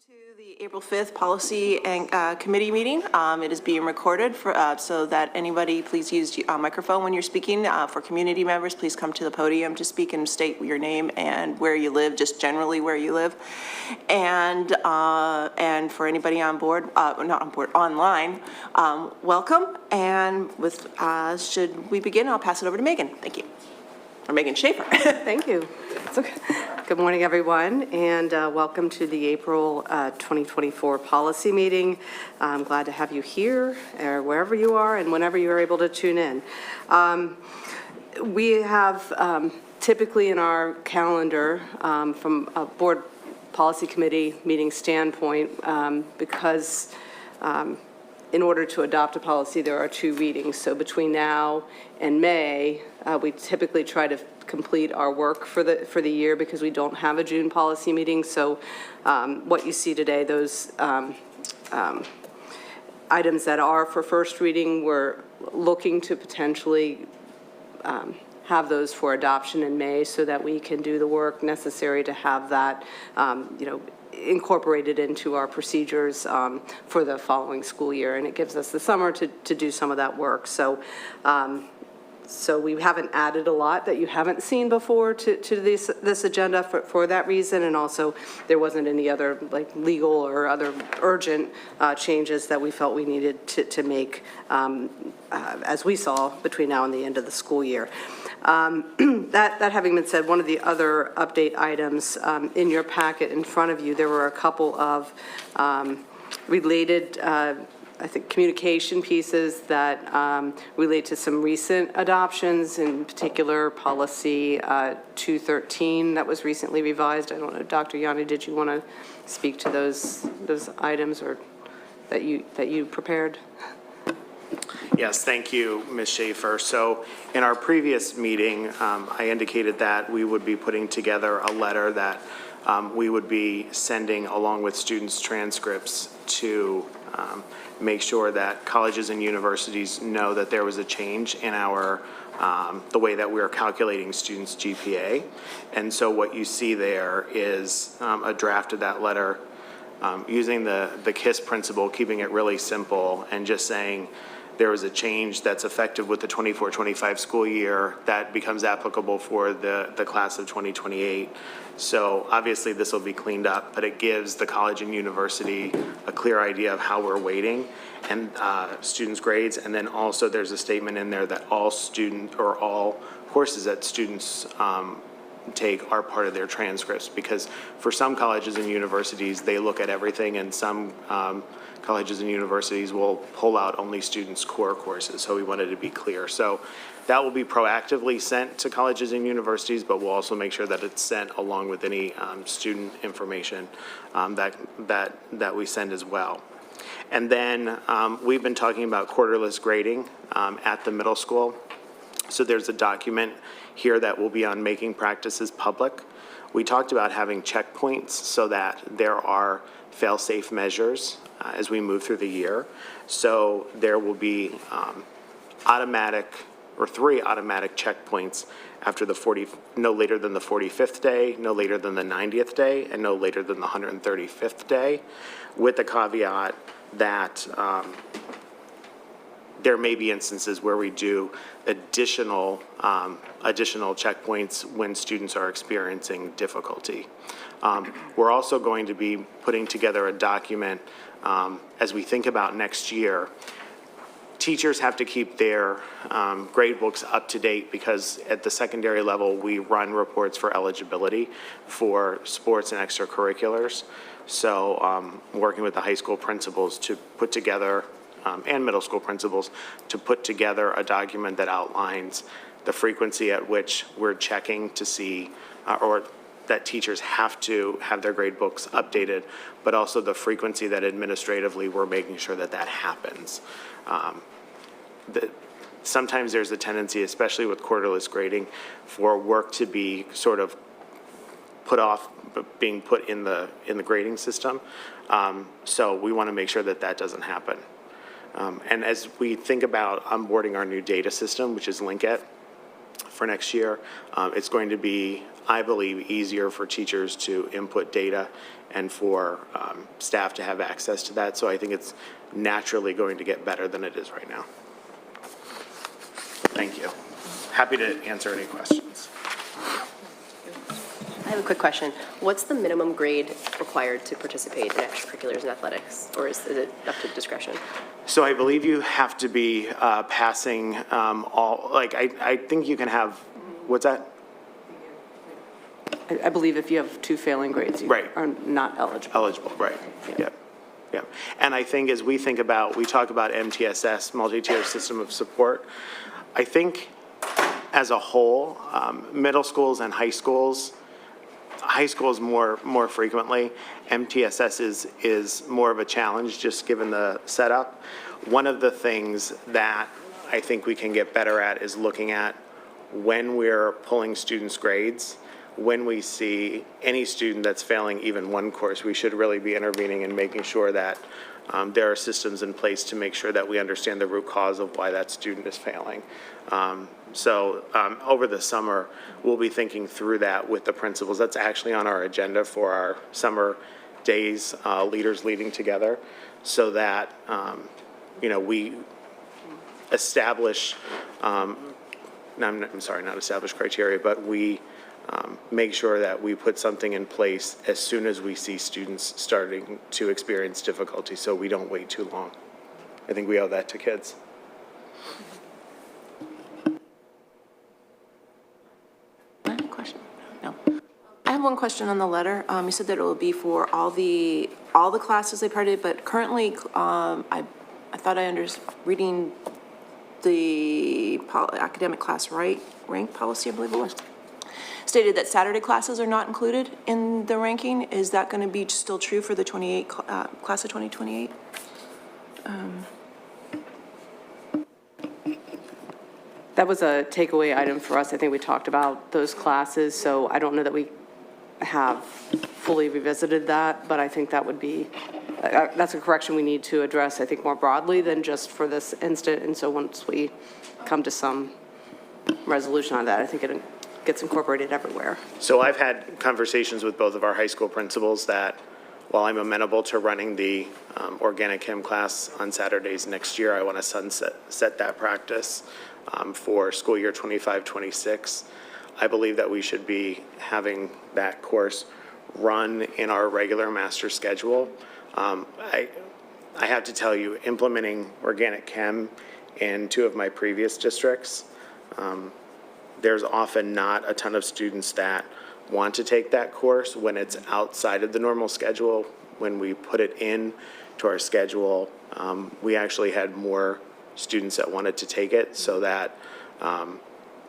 To the April 5th Policy and Committee meeting. It is being recorded so that anybody, please use microphone when you're speaking. For community members, please come to the podium to speak and state your name and where you live, just generally where you live. And for anybody on board, not on board, online, welcome. And with should we begin, I'll pass it over to Megan. Thank you. Or Megan Schaefer. Thank you. It's okay. Good morning, everyone, and welcome to the April 2024 policy meeting. I'm glad to have you here, or wherever you are, and whenever you are able to tune in. We have typically in our calendar, from a board policy committee meeting standpoint, because in order to adopt a policy, there are 2 readings. So between now and May, we typically try to complete our work for the year because we don't have a June policy meeting. So what you see today, those items that are for first reading, we're looking to potentially have those for adoption in May so that we can do the work necessary to have that, incorporated into our procedures for the following school year, and it gives us the summer to do some of that work. So we haven't added a lot that you haven't seen before to this agenda for that reason, and also there wasn't any other like legal or other urgent changes that we felt we needed to make as we saw between now and the end of the school year. That having been said, one of the other update items in your packet in front of you, there were a couple of related I think communication pieces that relate to some recent adoptions, in particular policy 213 that was recently revised. I don't know, Dr. Yanni, did you want to speak to those items or that you prepared? Yes, thank you, Ms. Schaefer. So in our previous meeting, I indicated that we would be putting together a letter that we would be sending along with students' transcripts to make sure that colleges and universities know that there was a change in our the way that we are calculating students' GPA. And so what you see there is a draft of that letter using the KISS principle, keeping it really simple and just saying there was a change that's effective with the 24-25 school year that becomes applicable for the class of 2028. So obviously this will be cleaned up, but it gives the college and university a clear idea of how we're weighting and students' grades. And then also there's a statement in there that all courses that students take are part of their transcripts, because for some colleges and universities, they look at everything, and some colleges and universities will pull out only students' core courses. So we wanted to be clear. So that will be proactively sent to colleges and universities, but we'll also make sure that it's sent along with any student information that we send as well. And then we've been talking about quarterless grading at the middle school. So there's a document here that will be on making practices public. We talked about having checkpoints so that there are fail-safe measures as we move through the year. So there will be three automatic checkpoints after no later than the 45th day, no later than the 90th day, and no later than the 135th day, with the caveat that there may be instances where we do additional checkpoints when students are experiencing difficulty. We're also going to be putting together a document as we think about next year. Teachers have to keep their grade books up to date because at the secondary level, we run reports for eligibility for sports and extracurriculars. So working with the high school principals to put together and middle school principals to put together a document that outlines the frequency at which we're checking to see, or that teachers have to have their grade books updated, but also the frequency that administratively we're making sure that that happens. Sometimes there's a tendency, especially with quarterless grading, for work to be sort of put off being put in the grading system. So we want to make sure that that doesn't happen. And as we think about onboarding our new data system, which is Linkit, for next year, it's going to be, I believe, easier for teachers to input data and for staff to have access to that. So I think it's naturally going to get better than it is right now. Thank you. Happy to answer any questions. I have a quick question. What's the minimum grade required to participate in extracurriculars and athletics, or is it up to discretion? So I believe you have to be passing all, like, I think you can have, what's that? I believe if you have 2 failing grades, you Right. are not eligible. Eligible, right, yep, yep. And I think as we talk about MTSS, multi-tier system of support, I think as a whole, middle schools and high schools more frequently, MTSS is more of a challenge just given the setup. One of the things that I think we can get better at is looking at when we're pulling students' grades. When we see any student that's failing even one course, we should really be intervening and making sure that there are systems in place to make sure that we understand the root cause of why that student is failing. So over the summer, we'll be thinking through that with the principals. That's actually on our agenda for our summer days, leaders leading together, so that, we establish, I'm sorry, not establish criteria, but we make sure that we put something in place as soon as we see students starting to experience difficulty, so we don't wait too long. I think we owe that to kids. I have a question. No. I have one question on the letter. You said that it will be for all the classes they parted, but currently, I thought I understood, reading the academic class rank policy, I believe it was, stated that Saturday classes are not included in the ranking. Is that going to be still true for the class of 2028? That was a takeaway item for us. I think we talked about those classes, so I don't know that we have fully revisited that, but I think that would be, that's a correction we need to address, I think, more broadly than just for this instant. And so once we come to some resolution on that, I think it gets incorporated everywhere. So I've had conversations with both of our high school principals that while I'm amenable to running the organic chem class on Saturdays next year, I want to sunset that practice for school year 25-26. I believe that we should be having that course run in our regular master schedule. I have to tell you, implementing organic chem in 2 of my previous districts, there's often not a ton of students that want to take that course when it's outside of the normal schedule. When we put it in to our schedule, we actually had more students that wanted to take it, so that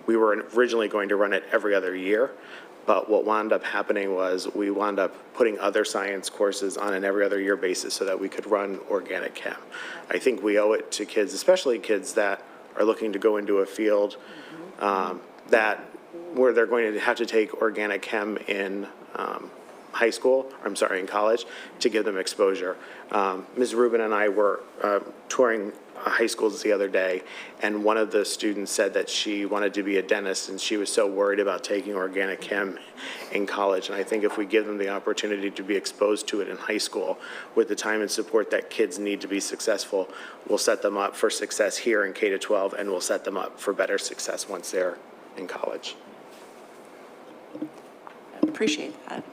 we were originally going to run it every other year. But what wound up happening was we wound up putting other science courses on an every other year basis so that we could run organic chem. I think we owe it to kids, especially kids that are looking to go into a field where they're going to have to take organic chem in in college, to give them exposure. Ms. Rubin and I were touring high schools the other day, and one of the students said that she wanted to be a dentist, and she was so worried about taking organic chem in college. And I think if we give them the opportunity to be exposed to it in high school with the time and support that kids need to be successful, we'll set them up for success here in K-12, and we'll set them up for better success once they're in college. Appreciate that.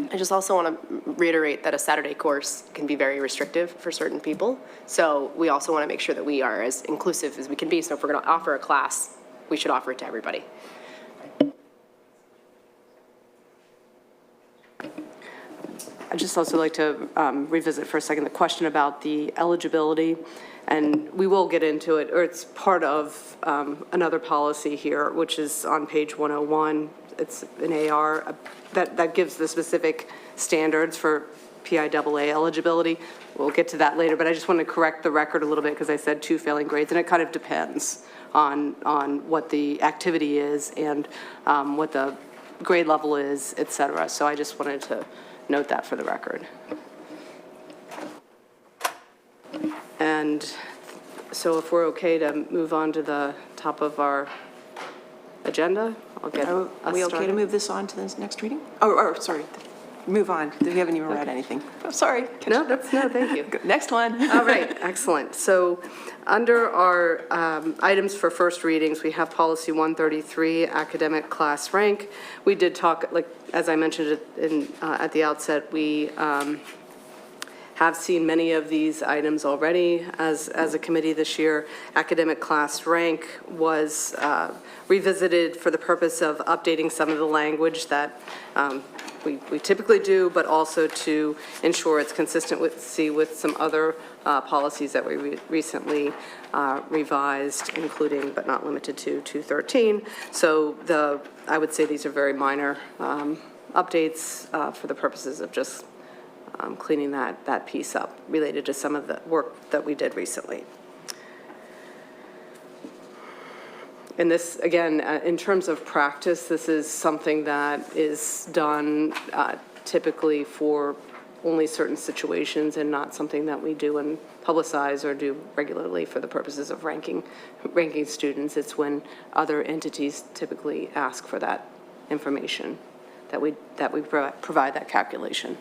I just also want to reiterate that a Saturday course can be very restrictive for certain people. So we also want to make sure that we are as inclusive as we can be. So if we're going to offer a class, we should offer it to everybody. I'd just also like to revisit for a second the question about the eligibility, and we will get into it, or it's part of another policy here, which is on page 101. It's an AR that gives the specific standards for PIAA eligibility. We'll get to that later, but I just want to correct the record a little bit because I said 2 failing grades, and it kind of depends on what the activity is and what the grade level is, et cetera. So I just wanted to note that for the record. And so if we're okay to move on to the top of our agenda, I'll get Are us we okay to started. move this on to the next reading? Or sorry. move on. We haven't even read anything. Oh, sorry. No, thank you. Next one. All right, excellent. So under our items for first readings, we have policy 133, academic class rank. We did talk, like, as I mentioned at the outset, we have seen many of these items already as a committee this year. Academic class rank was revisited for the purpose of updating some of the language that we typically do, but also to ensure it's consistent with some other policies that we recently revised, including but not limited to 213. So I would say these are very minor updates for the purposes of just cleaning that piece up related to some of the work that we did recently. And this, again, in terms of practice, this is something that is done typically for only certain situations and not something that we do and publicize or do regularly for the purposes of ranking students. It's when other entities typically ask for that information that we provide that calculation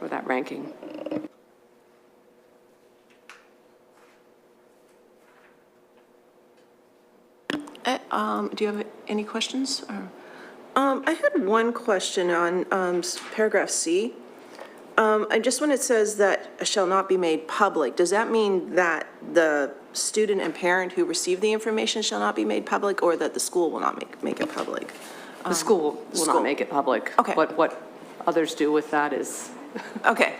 or that ranking. Do you have any questions? I had one question on paragraph C. Just when it says that shall not be made public, does that mean that the student and parent who receive the information shall not be made public, or that the school will not make it public? The school will not make it public. Okay. What others do with that is, Okay.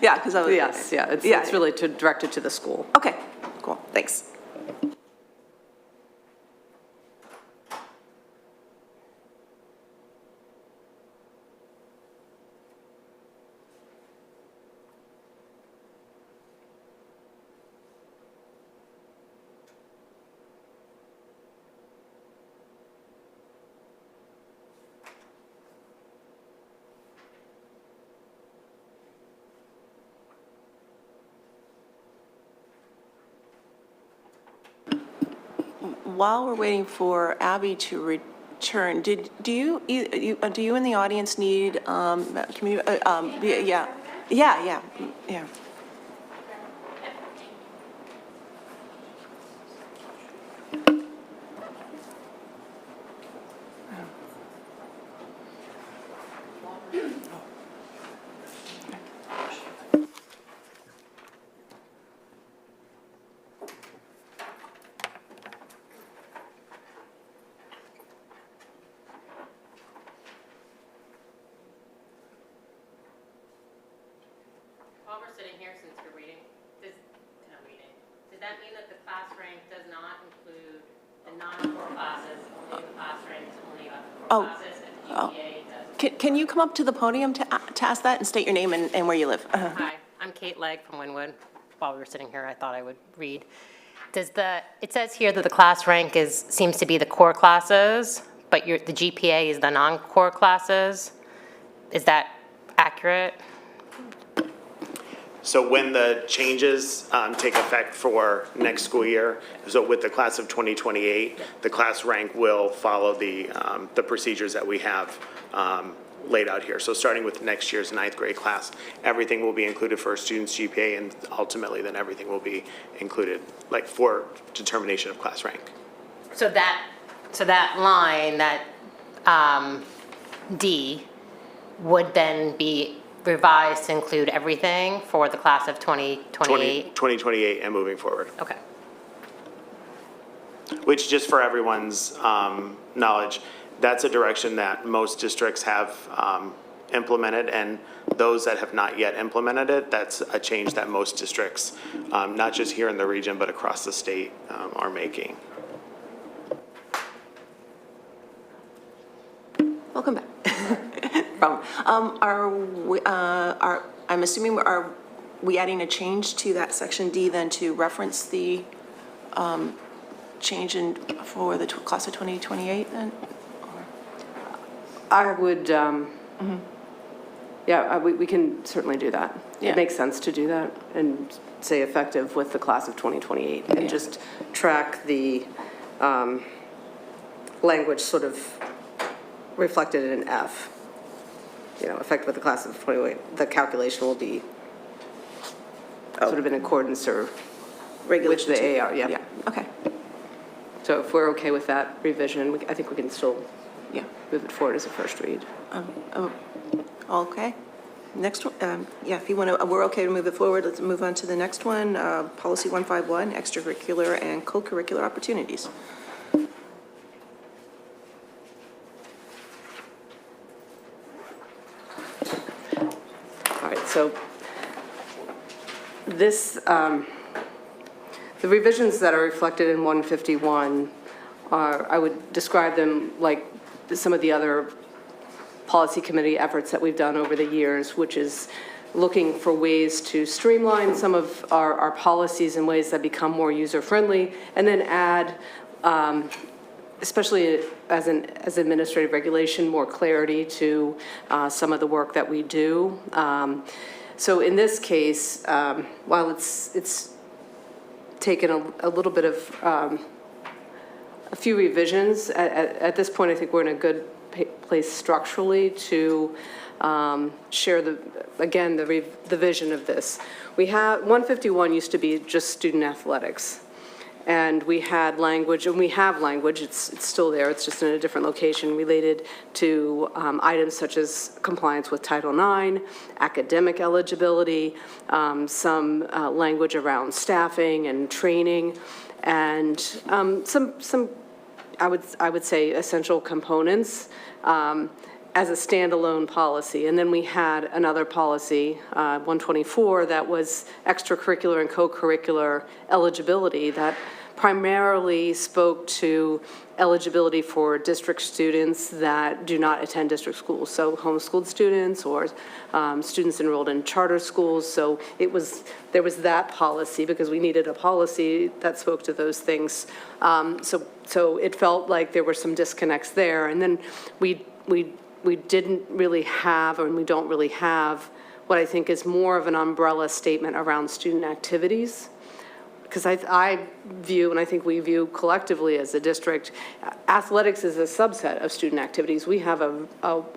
Yeah, because I was. yes, yeah, it's really directed to the school. Okay, cool, thanks. While we're waiting for Abby to return, do you in the audience need, yeah. While we're sitting here, since you're reading, does that mean that the class rank does not include the non-core classes, only the class ranks, only about the core classes, and the GPA does? Can you come up to the podium to ask that and state your name and where you live? Hi, I'm Kate Legg from Wynwood. While we were sitting here, I thought I would read. It says here that the class rank seems to be the core classes, but the GPA is the non-core classes. Is that accurate? So when the changes take effect for next school year, so with the class of 2028, the class rank will follow the procedures that we have laid out here. So starting with next year's 9th grade class, everything will be included for a student's GPA, and ultimately then everything will be included, like for determination of class rank. So that line, that D, would then be revised to include everything for the class of 2028? 2028 and moving forward. Okay. Which, just for everyone's knowledge, that's a direction that most districts have implemented, and those that have not yet implemented it, that's a change that most districts, not just here in the region, but across the state, are making. Welcome back. I'm assuming, are we adding a change to that section D then to reference the change for the class of 2028 then? I would, yeah, we can certainly do that. Yeah. It makes sense to do that and say effective with the class of 2028 and just track the language sort of reflected in an F. effective with the class of 28, the calculation will be sort of in accordance or with Regulation the two. AR, yeah. Yeah, okay, So if we're okay with that revision, I think we can still yeah. move it forward as a first read. Okay. Next one, yeah, if you want to, we're okay to move it forward. Let's move on to the next one, Policy 151, extracurricular and co-curricular opportunities. All right, so this, the revisions that are reflected in 151 are, I would describe them like some of the other policy committee efforts that we've done over the years, which is looking for ways to streamline some of our policies in ways that become more user-friendly, and then add, especially as administrative regulation, more clarity to some of the work that we do. So in this case, while it's taken a little bit of a few revisions, at this point I think we're in a good place structurally to share the vision of this. We have 151 used to be just student athletics. And we had language, and we have language, it's still there, it's just in a different location, related to items such as compliance with Title IX, academic eligibility, some language around staffing and training, and some I would say essential components as a standalone policy. And then we had another policy, 124, that was extracurricular and co-curricular eligibility that primarily spoke to eligibility for district students that do not attend district schools, so homeschooled students or students enrolled in charter schools. So there was that policy because we needed a policy that spoke to those things. So it felt like there were some disconnects there, and then we didn't really have, and we don't really have, what I think is more of an umbrella statement around student activities. Because I view, and I think we view collectively as a district, athletics is a subset of student activities. We have a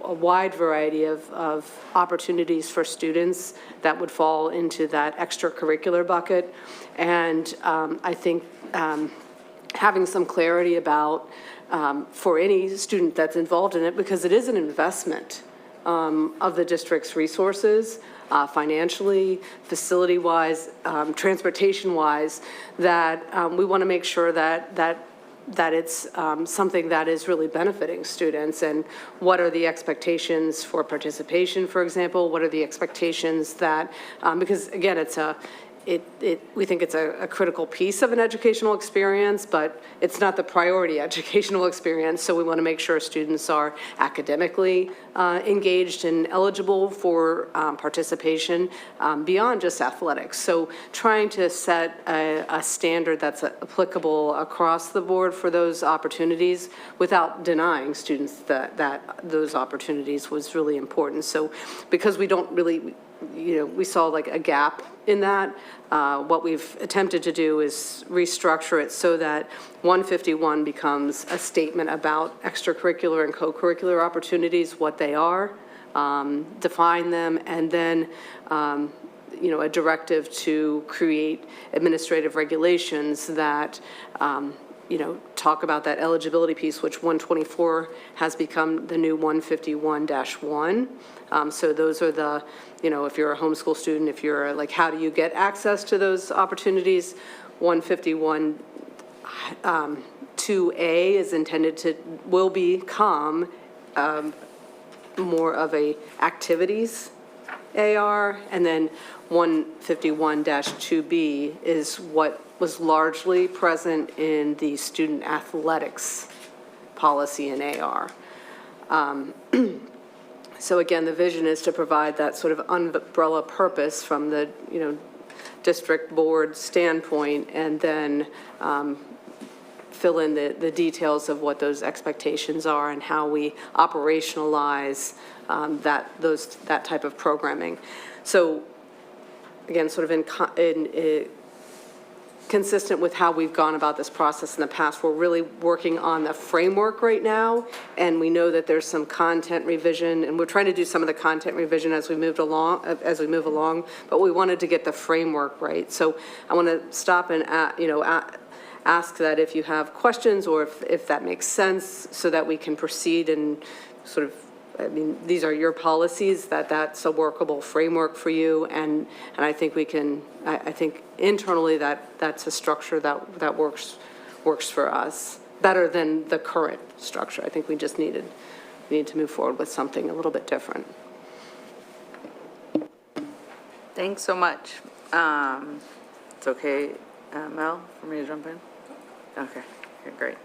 wide variety of opportunities for students that would fall into that extracurricular bucket. And I think having some clarity about, for any student that's involved in it, because it is an investment of the district's resources, financially, facility-wise, transportation-wise, that we want to make sure that it's something that is really benefiting students. And what are the expectations for participation, for example? What are the expectations that, because again, we think it's a critical piece of an educational experience, but it's not the priority educational experience, so we want to make sure students are academically engaged and eligible for participation beyond just athletics. So trying to set a standard that's applicable across the board for those opportunities without denying students that those opportunities was really important. So because we don't really, we saw like a gap in that. What we've attempted to do is restructure it so that 151 becomes a statement about extracurricular and co-curricular opportunities, what they are, define them, and then a directive to create administrative regulations that talk about that eligibility piece, which 124 has become the new 151-1. So those are the, if you're a homeschool student, if you're like, how do you get access to those opportunities? 151 2A is intended will become more of a activities AR, and then 151-2B is what was largely present in the student athletics policy in AR. So again, the vision is to provide that sort of umbrella purpose from the, district board standpoint, and then fill in the details of what those expectations are and how we operationalize that type of programming. So again, sort of consistent with how we've gone about this process in the past. We're really working on the framework right now, and we know that there's some content revision, and we're trying to do some of the content revision as we move along, but we wanted to get the framework right. So I want to stop and, ask that if you have questions or if that makes sense, so that we can proceed and sort of, I mean, these are your policies, that's a workable framework for you, and I think we can, I think internally that's a structure that works for us better than the current structure. I think we just need to move forward with something a little bit different. Thanks so much. It's okay, Mel, for me to jump in? Okay, great.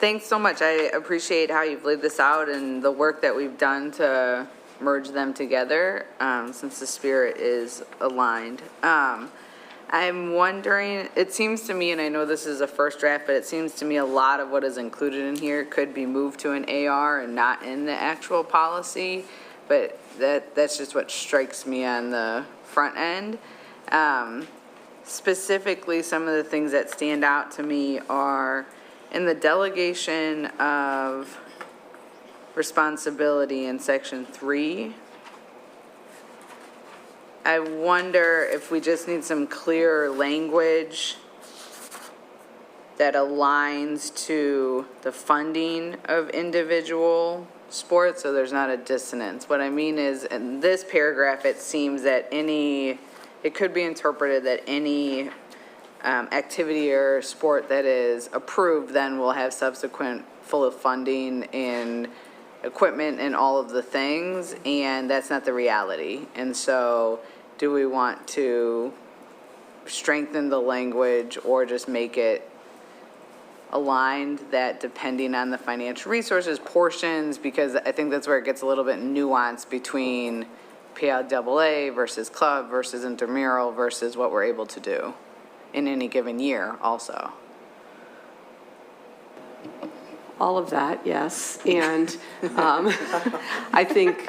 Thanks so much. I appreciate how you've laid this out and the work that we've done to merge them together, since the spirit is aligned. I'm wondering, it seems to me, and I know this is a first draft, but it seems to me a lot of what is included in here could be moved to an AR and not in the actual policy, but that's just what strikes me on the front end. Specifically, some of the things that stand out to me are in the delegation of responsibility in section 3. I wonder if we just need some clearer language that aligns to the funding of individual sports, so there's not a dissonance. What I mean is, in this paragraph, it seems that it could be interpreted that any activity or sport that is approved then will have subsequent full funding and equipment and all of the things, and that's not the reality. And so do we want to strengthen the language or just make it aligned that depending on the financial resources portions, because I think that's where it gets a little bit nuanced between PLAA versus club versus intramural versus what we're able to do in any given year also. All of that, yes, and I think,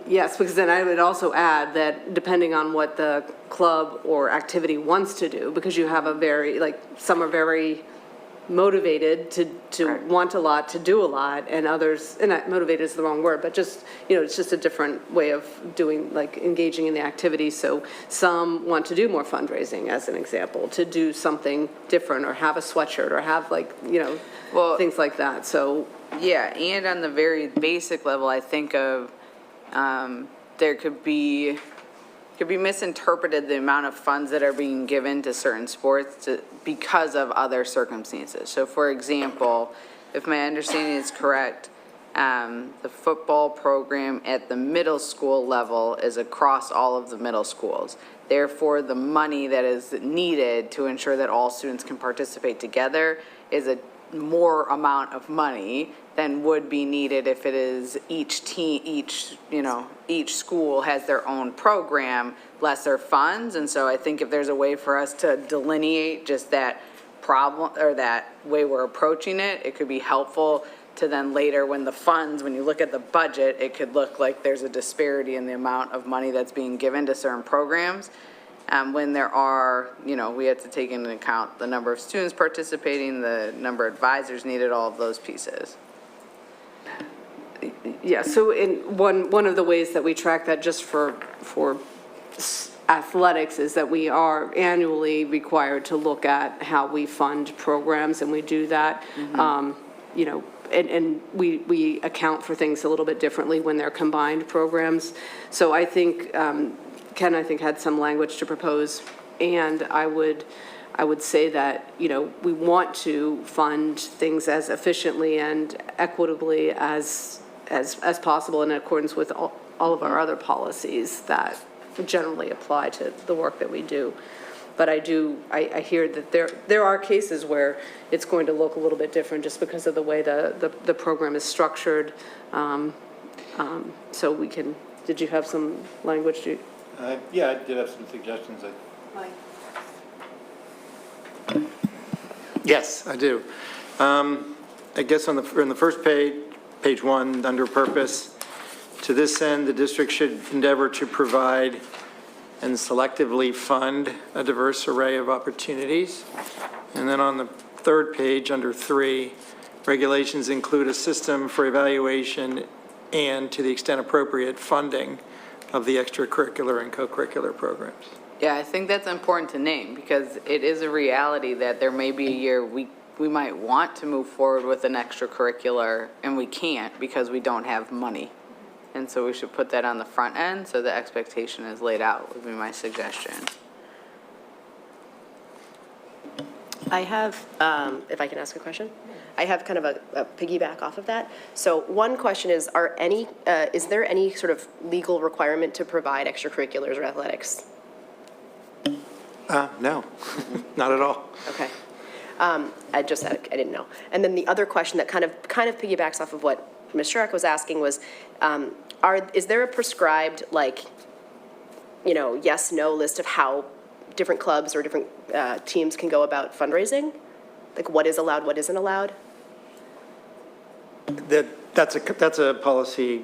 yes, because then I would also add that depending on what the club or activity wants to do, because you have some are very motivated to want a lot, to do a lot, and others, and not motivated is the wrong word, but just, it's just a different way of doing, engaging in the activity. So some want to do more fundraising, as an example, to do something different, or have a sweatshirt, or have things like that, so. Yeah, and on the very basic level, I think of, there could be misinterpreted the amount of funds that are being given to certain sports because of other circumstances. So for example, if my understanding is correct, the football program at the middle school level is across all of the middle schools. Therefore, the money that is needed to ensure that all students can participate together is a more amount of money than would be needed if it is each team, each school has their own program, lesser funds. And so I think if there's a way for us to delineate just that problem, or that way we're approaching it, it could be helpful to then later when you look at the budget, it could look like there's a disparity in the amount of money that's being given to certain programs. When there are, we have to take into account the number of students participating, the number of advisors needed, all of those pieces. Yeah, so one of the ways that we track that just for athletics is that we are annually required to look at how we fund programs, and we do that. And we account for things a little bit differently when they're combined programs. So I think Ken, had some language to propose, and I would say that, we want to fund things as efficiently and equitably as possible in accordance with all of our other policies that generally apply to the work that we do. But I hear that there are cases where it's going to look a little bit different just because of the way the program is structured. So we can, did you have some language? Yeah, I did have some suggestions. Mike? Yes, I do. I guess in the first page 1, under purpose, To this end, the district should endeavor to provide and selectively fund a diverse array of opportunities. And then on the third page, under 3, regulations include a system for evaluation and, to the extent appropriate, funding of the extracurricular and co-curricular programs. Yeah, I think that's important to name because it is a reality that there may be a year we might want to move forward with an extracurricular and we can't because we don't have money. And so we should put that on the front end so the expectation is laid out would be my suggestion. I have, if I can ask a question? I have kind of a piggyback off of that. So one question is, is there any sort of legal requirement to provide extracurriculars or athletics? No, not at all. Okay. I didn't know. And then the other question that kind of piggybacks off of what Ms. Shrek was asking was, is there a prescribed, yes, no list of how different clubs or different teams can go about fundraising? Like what is allowed, what isn't allowed? That's a policy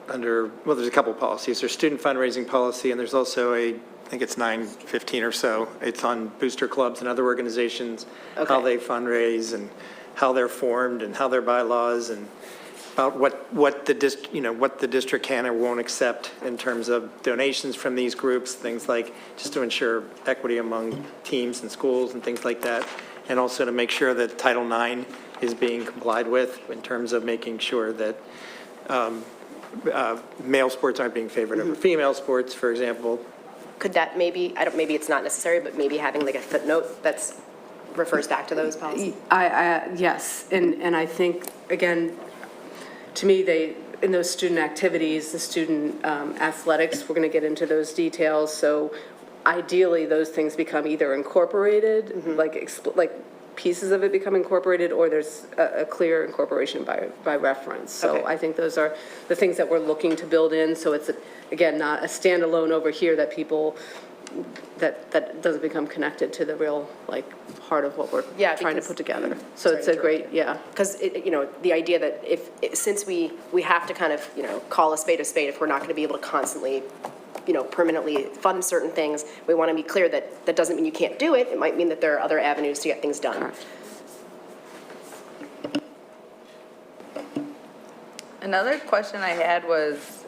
under, well, there's a couple policies. There's student fundraising policy, and there's also I think it's 915 or so. It's on booster clubs and other organizations, how they fundraise and how they're formed and how their bylaws and about what the district can or won't accept in terms of donations from these groups, things like just to ensure equity among teams and schools and things like that, and also to make sure that Title IX is being complied with in terms of making sure that male sports aren't being favored over female sports, for example. Could that maybe it's not necessary, but maybe having like a footnote that's refers back to those policies? Yes, and I think, again, to me, in those student activities, the student athletics, we're going to get into those details, so ideally, those things become either incorporated, like pieces of it become incorporated, or there's a clear incorporation by reference. So Okay. I think those are the things that we're looking to build in, so it's, again, not a standalone over here that people, that doesn't become connected to the real, heart of what we're trying to put together. So Sorry it's to a great, interrupt Because, the idea that since we have to kind of, call a spade if we're not going to be able to constantly, permanently fund certain things, we want to be clear that that doesn't mean you can't do it. It might mean that there are other avenues to get things done. Correct. Another question I had was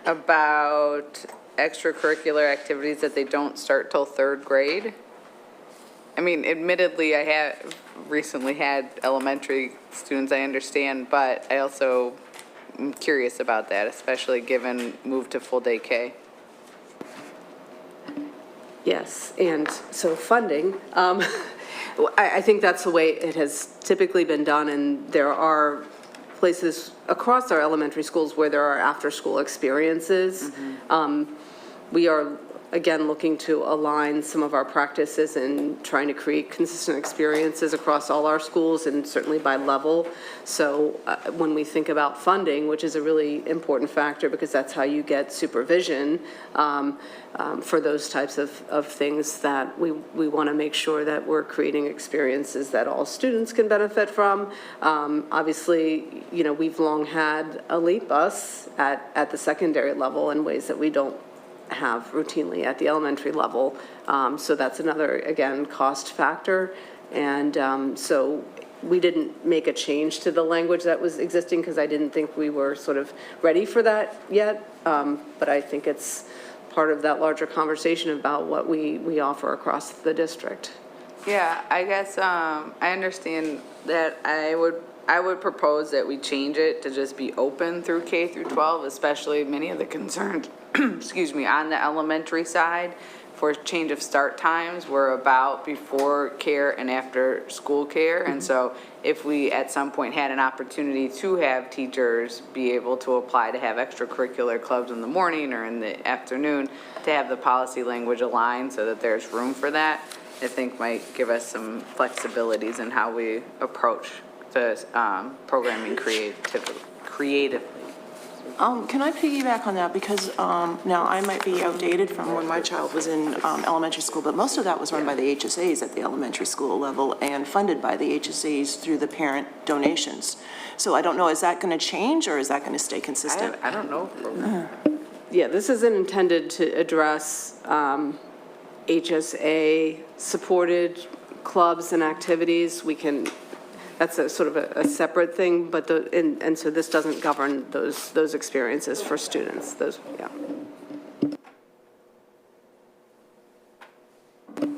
about extracurricular activities that they don't start till 3rd grade. I mean, admittedly, I have recently had elementary students, I understand, but I also am curious about that, especially given move to full day K. Yes, and so funding, I think that's the way it has typically been done, and there are places across our elementary schools where there are after-school experiences. We are, again, looking to align some of our practices and trying to create consistent experiences across all our schools and certainly by level. So when we think about funding, which is a really important factor because that's how you get supervision for those types of things, that we want to make sure that we're creating experiences that all students can benefit from. Obviously, we've long had a LEAP bus at the secondary level in ways that we don't have routinely at the elementary level. So that's another, again, cost factor. And so we didn't make a change to the language that was existing because I didn't think we were sort of ready for that yet. But I think it's part of that larger conversation about what we offer across the district. Yeah, I guess I understand that I would propose that we change it to just be open through K through 12, especially many of the concerns, excuse me, on the elementary side for change of start times were about before care and after school care. And so if we at some point had an opportunity to have teachers be able to apply to have extracurricular clubs in the morning or in the afternoon, to have the policy language aligned so that there's room for that, I think might give us some flexibilities in how we approach the programming creatively. Can I piggyback on that? Because now I might be outdated from when my child was in elementary school, but most of that was run by the HSAs at the elementary school level and funded by the HSAs through the parent donations. So I don't know, is that going to change or is that going to stay consistent? I don't know. Yeah, this isn't intended to address HSA-supported clubs and activities. We can, that's a sort of a separate thing, but and so this doesn't govern those experiences for students, yeah.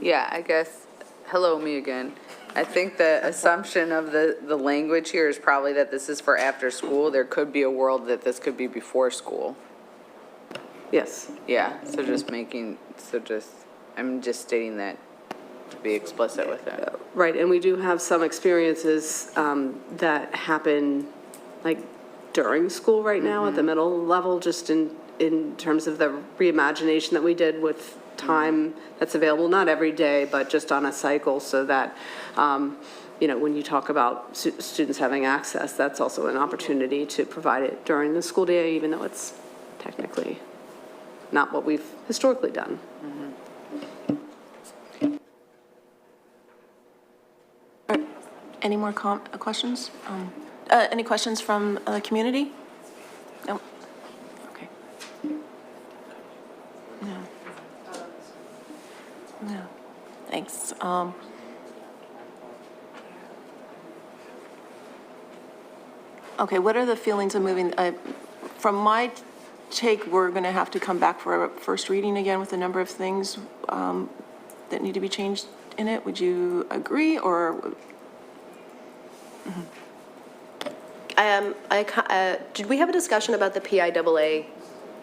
Yeah, I guess, hello, me again. I think the assumption of the language here is probably that this is for after school. There could be a world that this could be before school. Yes. Yeah, I'm just stating that to be explicit with it. Right, and we do have some experiences that happen like during school right now at the middle level, just in terms of the reimagination that we did with time that's available, not every day, but just on a cycle, so that, you know, when you talk about students having access, that's also an opportunity to provide it during the school day, even though it's technically not what we've historically done. Any more questions? Any questions from the community? No? Okay. No. No. Thanks. Okay, what are the feelings of moving? From my take, we're going to have to come back for a first reading again with a number of things that need to be changed in it. Would you agree, or? Did we have a discussion about the PIAA?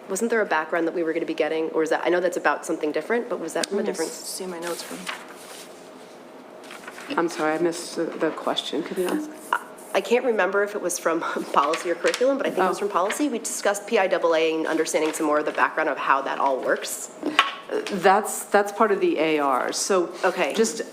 Wasn't there a background that we were going to be getting, or is that, I know that's about something different, but was that from a different? See my notes from. I'm sorry, I missed the question. Could you ask? I can't remember if it was from policy or curriculum, but I think it was from policy. We discussed PIAA and understanding some more of the background of how that all works. That's part of the ARs. So Okay. just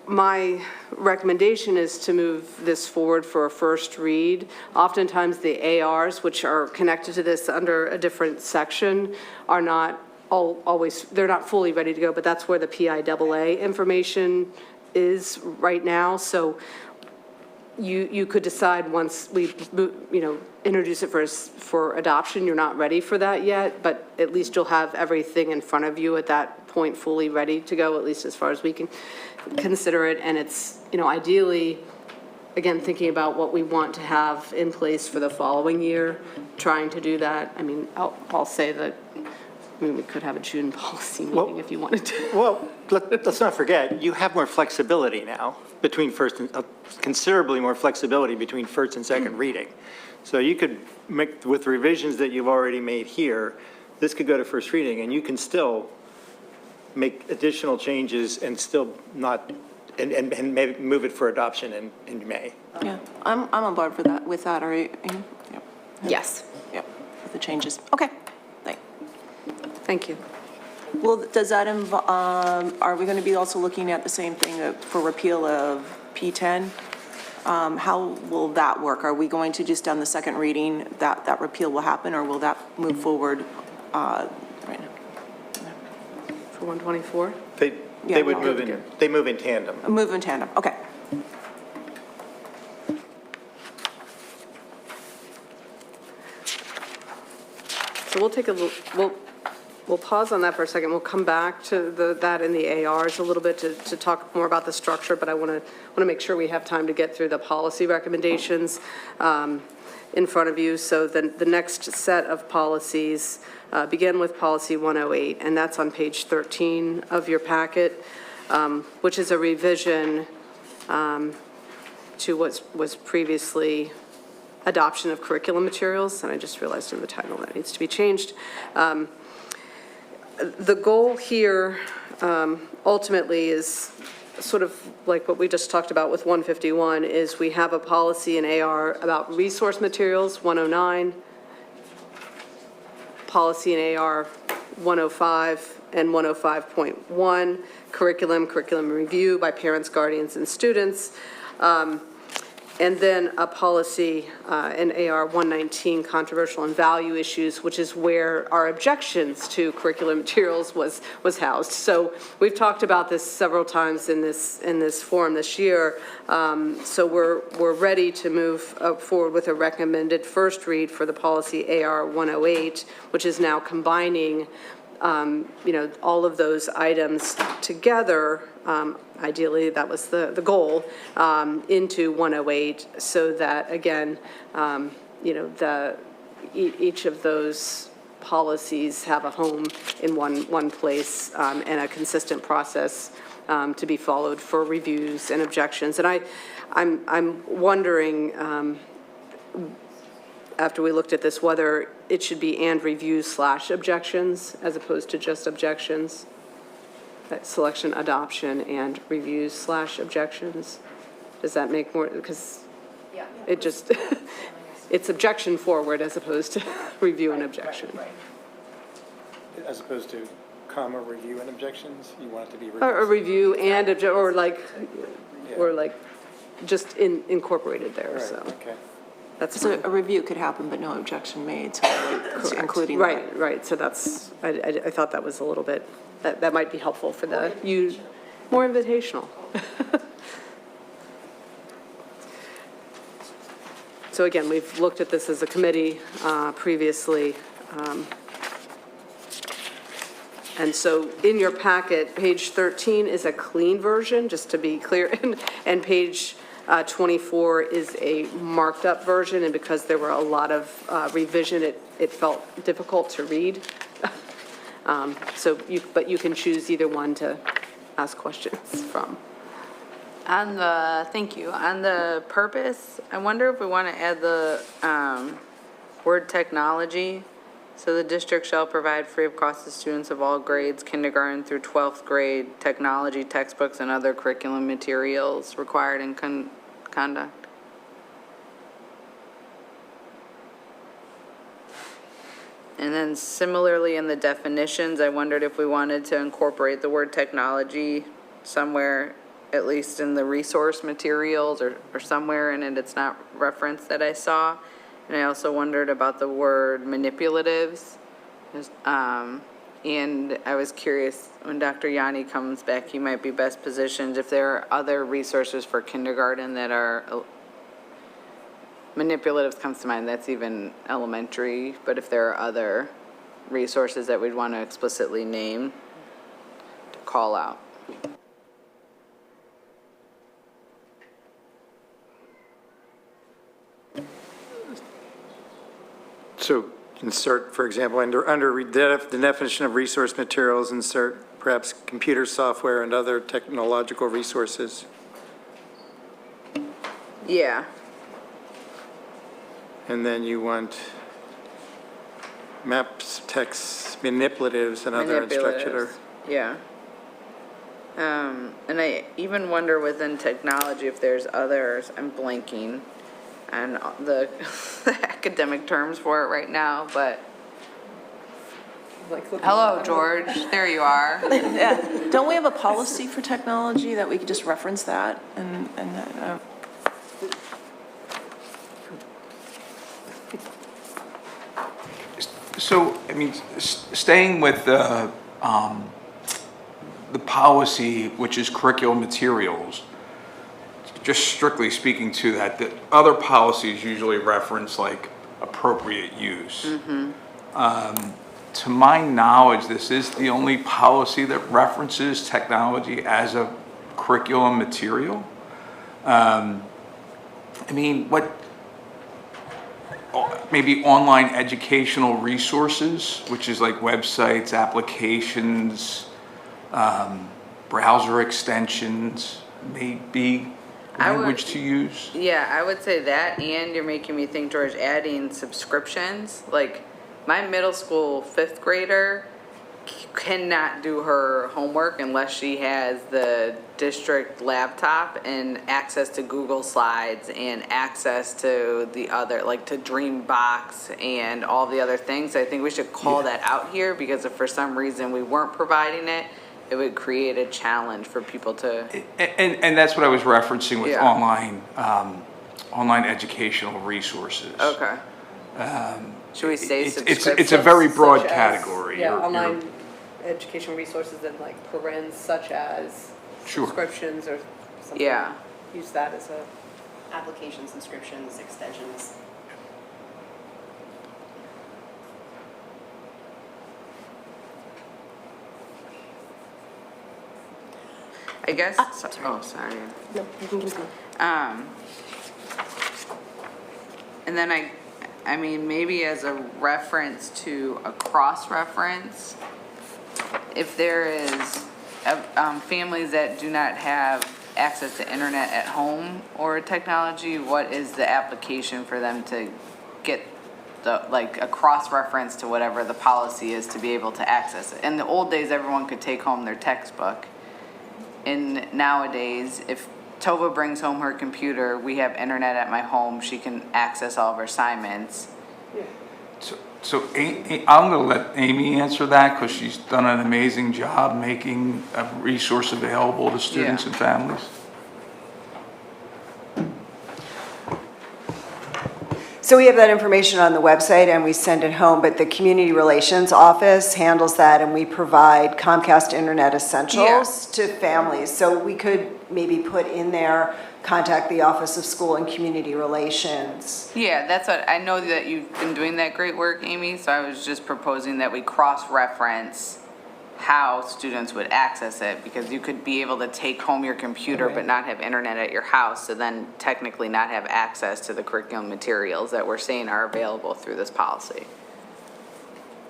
my recommendation is to move this forward for a first read. Oftentimes the ARs, which are connected to this under a different section, are not always, they're not fully ready to go, but that's where the PIAA information is right now. So you could decide once we, you know, introduce it for adoption, you're not ready for that yet, but at least you'll have everything in front of you at that point fully ready to go, at least as far as we can consider it. And it's, you know, ideally, again, thinking about what we want to have in place for the following year, trying to do that. I mean, I'll say that, I mean, we could have a June policy meeting if you wanted to. Well, let's not forget, you have more flexibility now between first and, considerably more flexibility between first and second reading. So you could make, with revisions that you've already made here, this could go to first reading and you can still make additional changes and still not, and maybe move it for adoption in May. Yeah, I'm on board for that, with that, all right? Yep. Yes. Yep, with the changes. Okay, thanks. Thank you. Well, does that are we going to be also looking at the same thing for repeal of P10? How will that work? Are we going to just on the second reading that repeal will happen, or will that move forward right now? For 124? They would move in, they move in tandem. Move in tandem, okay. So we'll take a little, we'll pause on that for a second. We'll come back to that in the ARs a little bit to talk more about the structure, but I want to make sure we have time to get through the policy recommendations in front of you. So the next set of policies begin with policy 108, and that's on page 13 of your packet, which is a revision to what was previously adoption of curriculum materials, and I just realized in the title that needs to be changed. The goal here ultimately is sort of like what we just talked about with 151, is we have a policy in AR about resource materials, 109, policy in AR 105 and 105.1, curriculum review by parents, guardians, and students. And then a policy in AR 119, controversial and value issues, which is where our objections to curriculum materials was housed. So we've talked about this several times in this forum this year. So we're ready to move forward with a recommended first read for the policy AR 108, which is now combining all of those items together. Ideally, that was the goal, into 108, so that, again, each of those policies have a home in one place, and a consistent process to be followed for reviews and objections. And I'm wondering, after we looked at this, whether it should be and reviews / objections as opposed to just objections. Selection, adoption, and reviews / objections. Does that make more, because it just, it's objection forward as opposed to review and objection. As opposed to comma, review and objections, you want it to be. Or a review and, or like just incorporated there, Right, so. okay. That's So fine. a review could happen, but no objection made, so it's including that. Right, so that's, I thought that was a little bit, that might be helpful for more invitational. So again, we've looked at this as a committee previously. And so in your packet, page 13 is a clean version, just to be clear, and page 24 is a marked up version, and because there were a lot of revision, it felt difficult to read. But you can choose either one to ask questions from. Thank you. On the purpose, I wonder if we want to add the word technology. So the district shall provide free of cost to students of all grades, kindergarten through 12th grade, technology, textbooks, and other curriculum materials required in conduct. And then similarly in the definitions, I wondered if we wanted to incorporate the word technology somewhere, at least in the resource materials or somewhere in it, it's not referenced that I saw. And I also wondered about the word manipulatives. And I was curious, when Dr. Yanni comes back, he might be best positioned if there are other resources for kindergarten that are, manipulatives comes to mind, that's even elementary, but if there are other resources that we'd want to explicitly name, to call out. So insert, for example, under the definition of resource materials, insert perhaps computer software and other technological resources. Yeah. And then you want maps, text, manipulatives, and other instructional. Manipulatives, yeah. And I even wonder within technology if there's others, I'm blanking on the academic terms for it right now, but. Hello, George, there you are. Yeah, don't we have a policy for technology that we could just reference that and So, I mean, staying with the policy, which is curriculum materials, just strictly speaking to that, the other policies usually reference like appropriate use. To my knowledge, this is the only policy that references technology as a curriculum material. I mean, maybe online educational resources, which is like websites, applications, browser extensions, may be language to use. Yeah, I would say that, and you're making me think, George, adding subscriptions. Like, my middle school 5th grader cannot do her homework unless she has the district laptop and access to Google Slides and access to the other, like to Dreambox and all the other things. I think we should call that out here, because if for some reason we weren't providing it, it would create a challenge for people to. And that's what I was referencing with Yeah. online educational resources. Okay. Should we say subscriptions? It's a very broad Such as- category. Yeah, You're- online education resources and like parens such as Sure. subscriptions or something. Yeah. Use that as a. Applications, inscriptions, extensions. I guess, oh, sorry. No, you can continue. And then I mean, maybe as a reference to a cross-reference, if there is families that do not have access to internet at home or technology, what is the application for them to get like a cross-reference to whatever the policy is to be able to access it? In the old days, everyone could take home their textbook. And nowadays, if Tova brings home her computer, we have internet at my home, she can access all of her assignments. So I'm going to let Amy answer that, because she's done an amazing job making a resource available to students Yeah. and families. So we have that information on the website and we send it home, but the Community Relations Office handles that, and we provide Comcast Internet Essentials to families. So we could maybe put in there, contact the Office of School and Community Relations. Yeah, that's what, I know that you've been doing that great work, Amy, so I was just proposing that we cross-reference how students would access it, because you could be able to take home your computer but not have internet at your house, so then technically not have access to the curriculum materials that we're saying are available through this policy.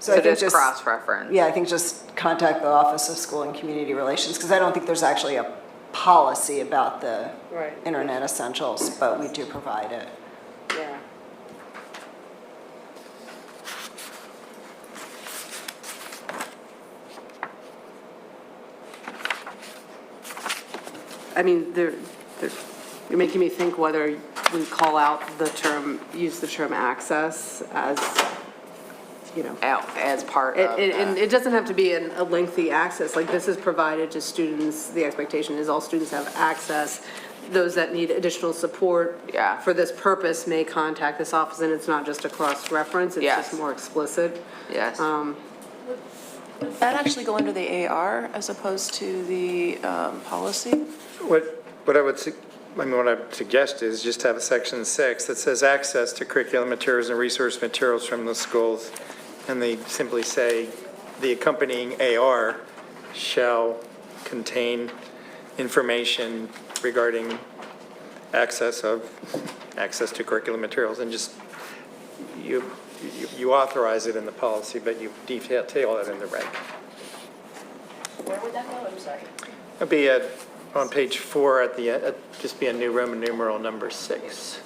So I think just cross-reference. Yeah, I think just contact the Office of School and Community Relations, because I don't think there's actually a policy about the Right. Internet Essentials, but we do provide it. Yeah. I mean, you're making me think whether we call out the term, use the term access as, you know. As part of And that. it doesn't have to be a lengthy access, like this is provided to students, the expectation is all students have access. Those that need additional support Yeah. for this purpose may contact this office, and it's not just a cross-reference, it's Yes. just more explicit. Yes. Would that actually go under the AR as opposed to the policy? What I would suggest is just have a section 6 that says access to curriculum materials and resource materials from the schools. And they simply say, the accompanying AR shall contain information regarding access to curriculum materials. And just, you authorize it in the policy, but you detail that in the reg. Where would that go? I'm sorry. It'd be on page 4 at the end, just be a new Roman numeral number 6.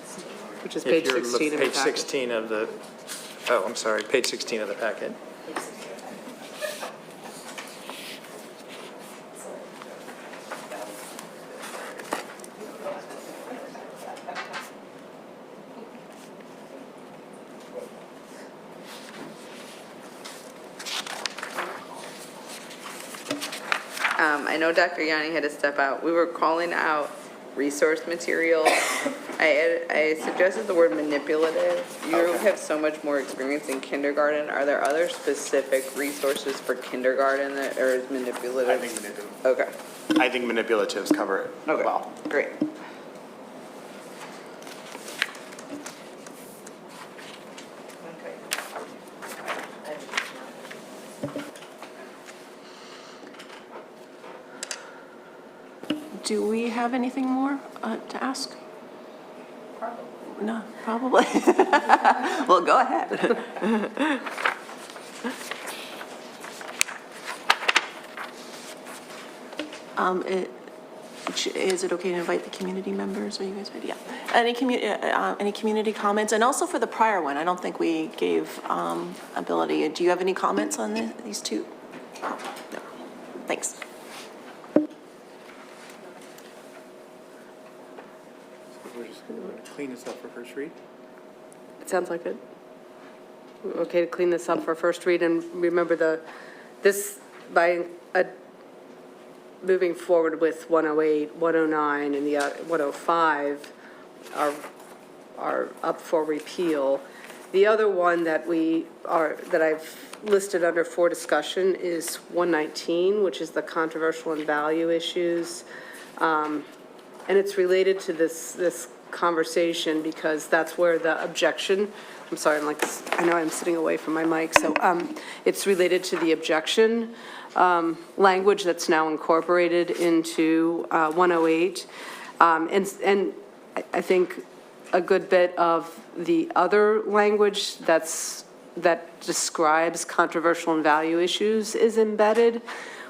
Which is If page you're 16 of the Page packet. 16 of the, oh, I'm sorry, page 16 of the packet. I know Dr. Yanni had to step out. We were calling out resource material. I suggested the word manipulative. You have so much more experience in kindergarten. Are there other specific resources for kindergarten that are as manipulative? I think manipulative. Okay. I think manipulatives cover it Okay. well. Great. Do we have anything more to ask? No, probably. Well, go ahead. Is it okay to invite the community members? Are you guys ready? Yeah. Any community comments? And also for the prior one, I don't think we gave ability. Do you have any comments on these two? No. Thanks. We're just going to clean this up for first read? It sounds like it. Okay to clean this up for first read, and remember moving forward with 108, 109, and the 105 are up for repeal. The other one that I've listed under for discussion is 119, which is the controversial and value issues. And it's related to this conversation because that's where the objection, I'm sorry, I know I'm sitting away from my mic, so it's related to the objection language that's now incorporated into 108. And I think a good bit of the other language that describes controversial and value issues is embedded.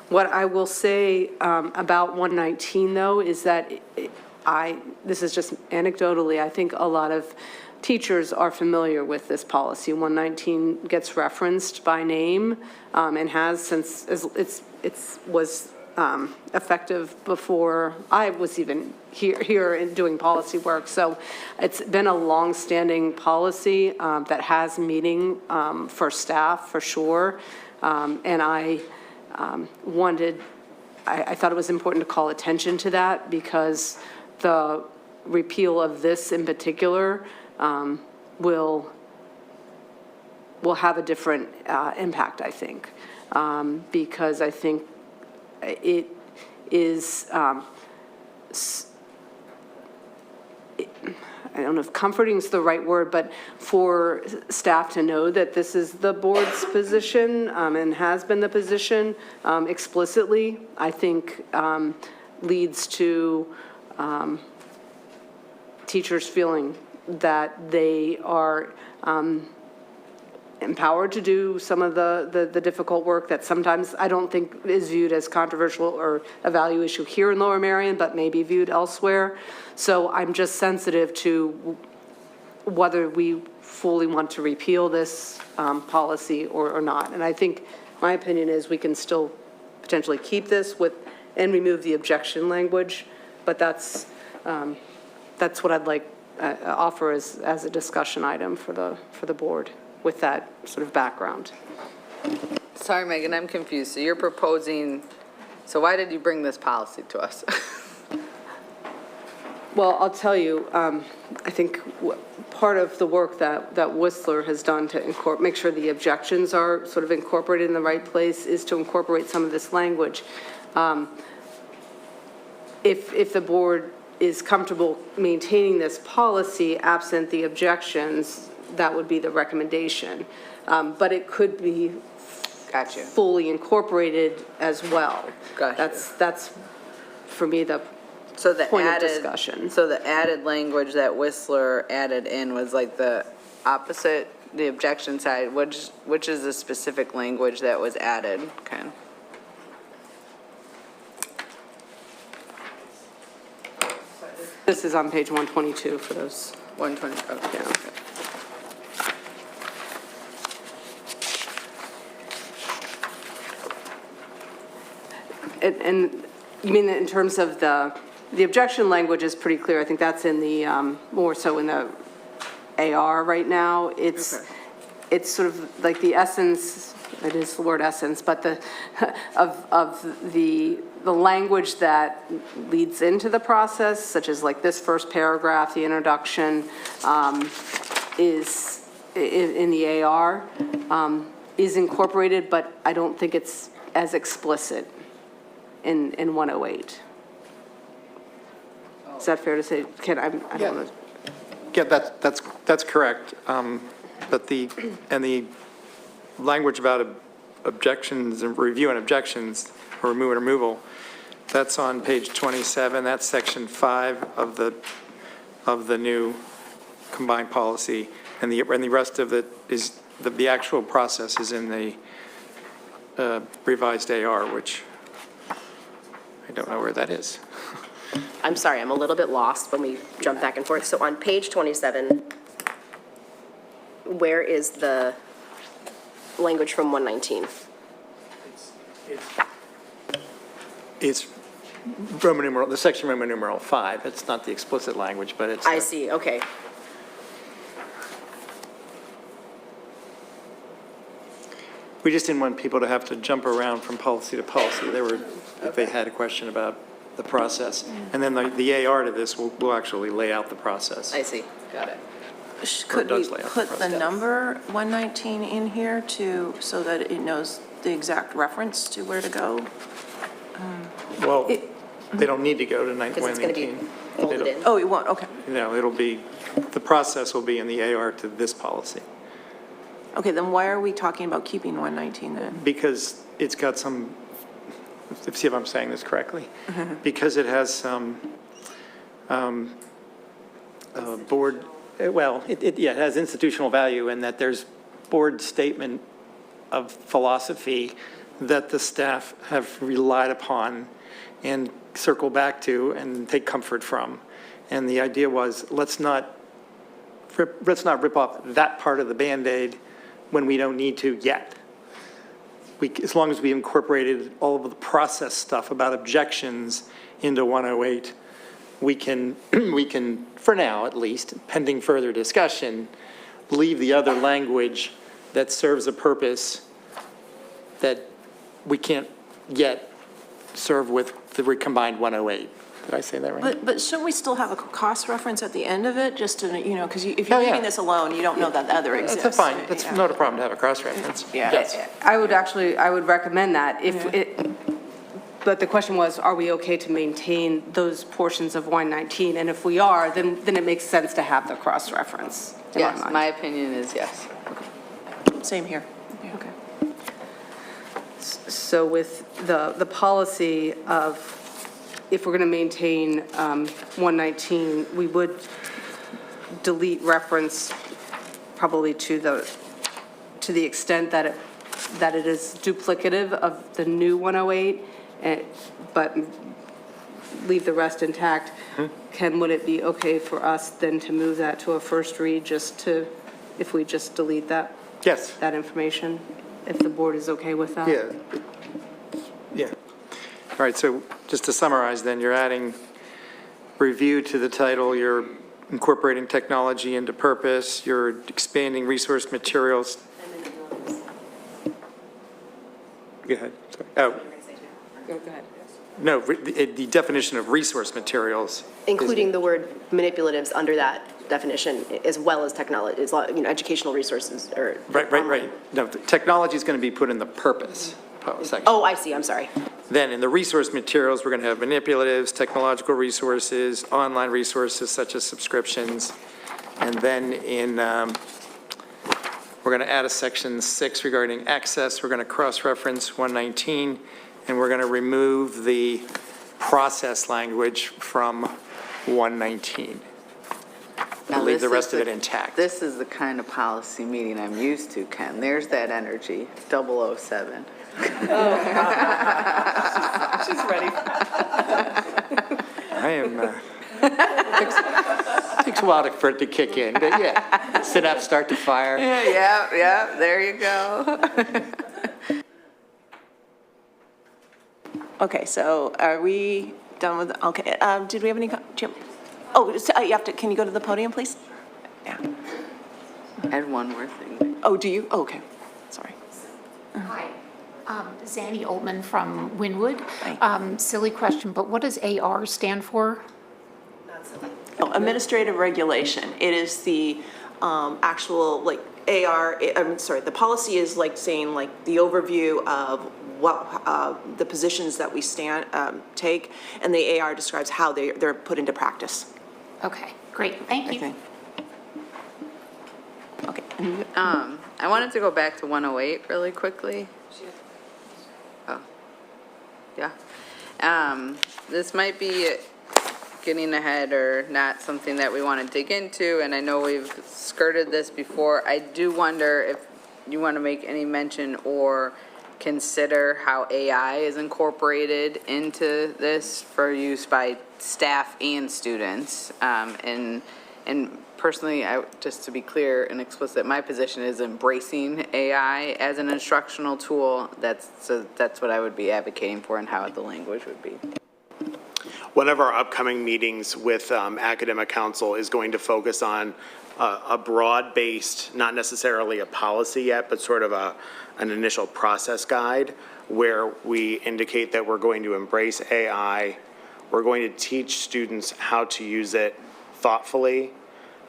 What I will say about 119, though, is that this is just anecdotally, I think a lot of teachers are familiar with this policy. 119 gets referenced by name and has since it was effective before I was even here and doing policy work. So it's been a long-standing policy that has meaning for staff, for sure. And I thought it was important to call attention to that because the repeal of this in particular will have a different impact, I think, because I think it is, I don't know if comforting is the right word, but for staff to know that this is the board's position and has been the position explicitly, I think leads to teachers feeling that they are empowered to do some of the difficult work that sometimes I don't think is viewed as controversial or a value issue here in Lower Merion, but may be viewed elsewhere. So I'm just sensitive to whether we fully want to repeal this policy or not. And I think my opinion is we can still potentially keep this and remove the objection language, but that's what I'd like offer as a discussion item for the board with that sort of background. Sorry, Megan, I'm confused. So you're proposing, so why did you bring this policy to us? Well, I'll tell you, I think part of the work that Whistler has done to make sure the objections are sort of incorporated in the right place is to incorporate some of this language. If the board is comfortable maintaining this policy absent the objections, that would be the recommendation. But it could be Gotcha. fully incorporated as well. Gotcha. That's for me the point of discussion. So the added language that Whistler added in was like the opposite, the objection side, which is the specific language that was added, Ken? This is on page 122 for those. 120, okay. Yeah. And you mean that in terms of the objection language is pretty clear. I think that's in the, more so in the AR right now. It's sort of like the essence, it is the word essence, but of the language that leads into the process, such as like this first paragraph, the introduction, is in the AR, is incorporated, but I don't think it's as explicit in 108. Is that fair to say? Ken, I don't know. Yeah, that's correct. But the language about objections and review and objections, or removal, that's on page 27. That's section 5 of the new combined policy, and the rest of it is the actual process is in the revised AR, which I don't know where that is. I'm sorry, I'm a little bit lost when we jump back and forth. So on page 27, where is the language from 119? It's Roman numeral, the section Roman numeral 5. It's not the explicit language, but it's. I see, okay. We just didn't want people to have to jump around from policy to policy. If they had a question about the process. And then the AR to this will actually lay out the process. I see, got it. Could we does lay out the put the process. number 119 in here so that it knows the exact reference to where to go? Well, they don't need to go to 119. Because it's going to be folded in. Oh, it won't, okay. No, the process will be in the AR to this policy. Okay, then why are we talking about keeping 119 then? Because it's got some, let's see if I'm saying this correctly. Because it has some board, well, it has institutional value in that there's board statement of philosophy that the staff have relied upon and circle back to and take comfort from. And the idea was, let's not rip off that part of the Band-Aid when we don't need to yet. As long as we incorporated all of the process stuff about objections into 108, we can, for now at least, pending further discussion, leave the other language that serves a purpose that we can't yet serve with the combined 108. Did I say that right? But shouldn't we still have a cost reference at the end of it, just to, because if Oh, you're yeah. leaving this alone, you don't know that the other exists. That's fine. That's Yeah. not a problem to have a cross-reference. Yeah. Yes. I would recommend that but the question was, are we okay to maintain those portions of 119? And if we are, then it makes sense to have the cross-reference in my Yes, mind. my opinion is yes. Same here. Okay. So with the policy of, if we're going to maintain 119, we would delete reference probably to the extent that it is duplicative of the new 108, but leave the rest intact. Would it be okay for us then to move that to a first read, if we just delete that Yes. information, if the board is okay with that? Yeah. Yeah. All right, so just to summarize then, you're adding review to the title, you're incorporating technology into purpose, you're expanding resource materials. Go ahead, sorry. Oh, Go ahead. no, the definition of resource materials. Including the word manipulatives under that definition, as well as technology, educational resources or. Right. No, the technology is going to be put in the purpose section. Oh, I see, I'm sorry. Then in the resource materials, we're going to have manipulatives, technological resources, online resources such as subscriptions. And then we're going to add a section 6 regarding access. We're going to cross-reference 119, and we're going to remove the process language from 119. Now, And leave the this rest is of it intact. This is the kind of policy meeting I'm used to, Ken. There's that energy, 007. She's ready. I am, takes a while for it to kick in, but yeah, synapses start to fire. Yeah, there you go. Okay, so are we done with, okay, did we have any, Jim? Oh, you have to, can you go to the podium, please? Yeah. And one more thing. Oh, do you? Oh, okay, sorry. Hi, Zanny Oldman from Wynwood. Hi. Silly question, but what does AR stand for? Oh, administrative regulation. It is the actual, like, the policy is like saying, like, the overview of what, the positions that we take, and the AR describes how they're put into practice. Okay, great, thank you. Okay. Okay. I wanted to go back to 108 really quickly. Oh, yeah. This might be getting ahead or not something that we want to dig into, and I know we've skirted this before. I do wonder if you want to make any mention or consider how AI is incorporated into this for use by staff and students, and And personally, just to be clear and explicit, my position is embracing AI as an instructional tool. That's what I would be advocating for and how the language would be. One of our upcoming meetings with Academic Council is going to focus on a broad-based, not necessarily a policy yet, but sort of an initial process guide where we indicate that we're going to embrace AI. We're going to teach students how to use it thoughtfully,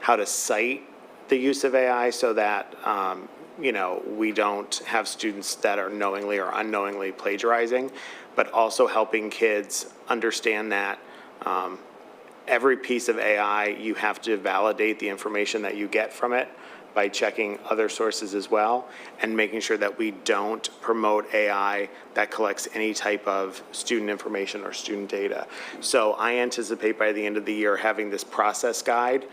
how to cite the use of AI so that, we don't have students that are knowingly or unknowingly plagiarizing, but also helping kids understand that every piece of AI, you have to validate the information that you get from it by checking other sources as well, and making sure that we don't promote AI that collects any type of student information or student data. So I anticipate by the end of the year having this process guide.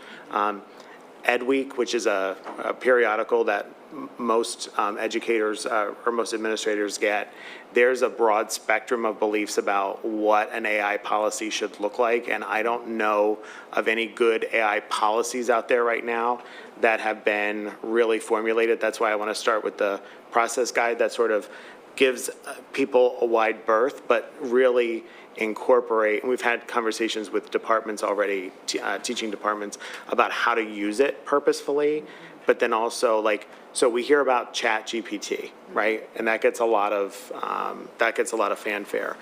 Ed Week, which is a periodical that most educators or most administrators get, there's a broad spectrum of beliefs about what an AI policy should look like, and I don't know of any good AI policies out there right now that have been really formulated. That's why I want to start with the process guide that sort of gives people a wide berth, but really incorporate, and we've had conversations with departments already, teaching departments, about how to use it purposefully, but then also so we hear about ChatGPT, right? And that gets a lot of fanfare.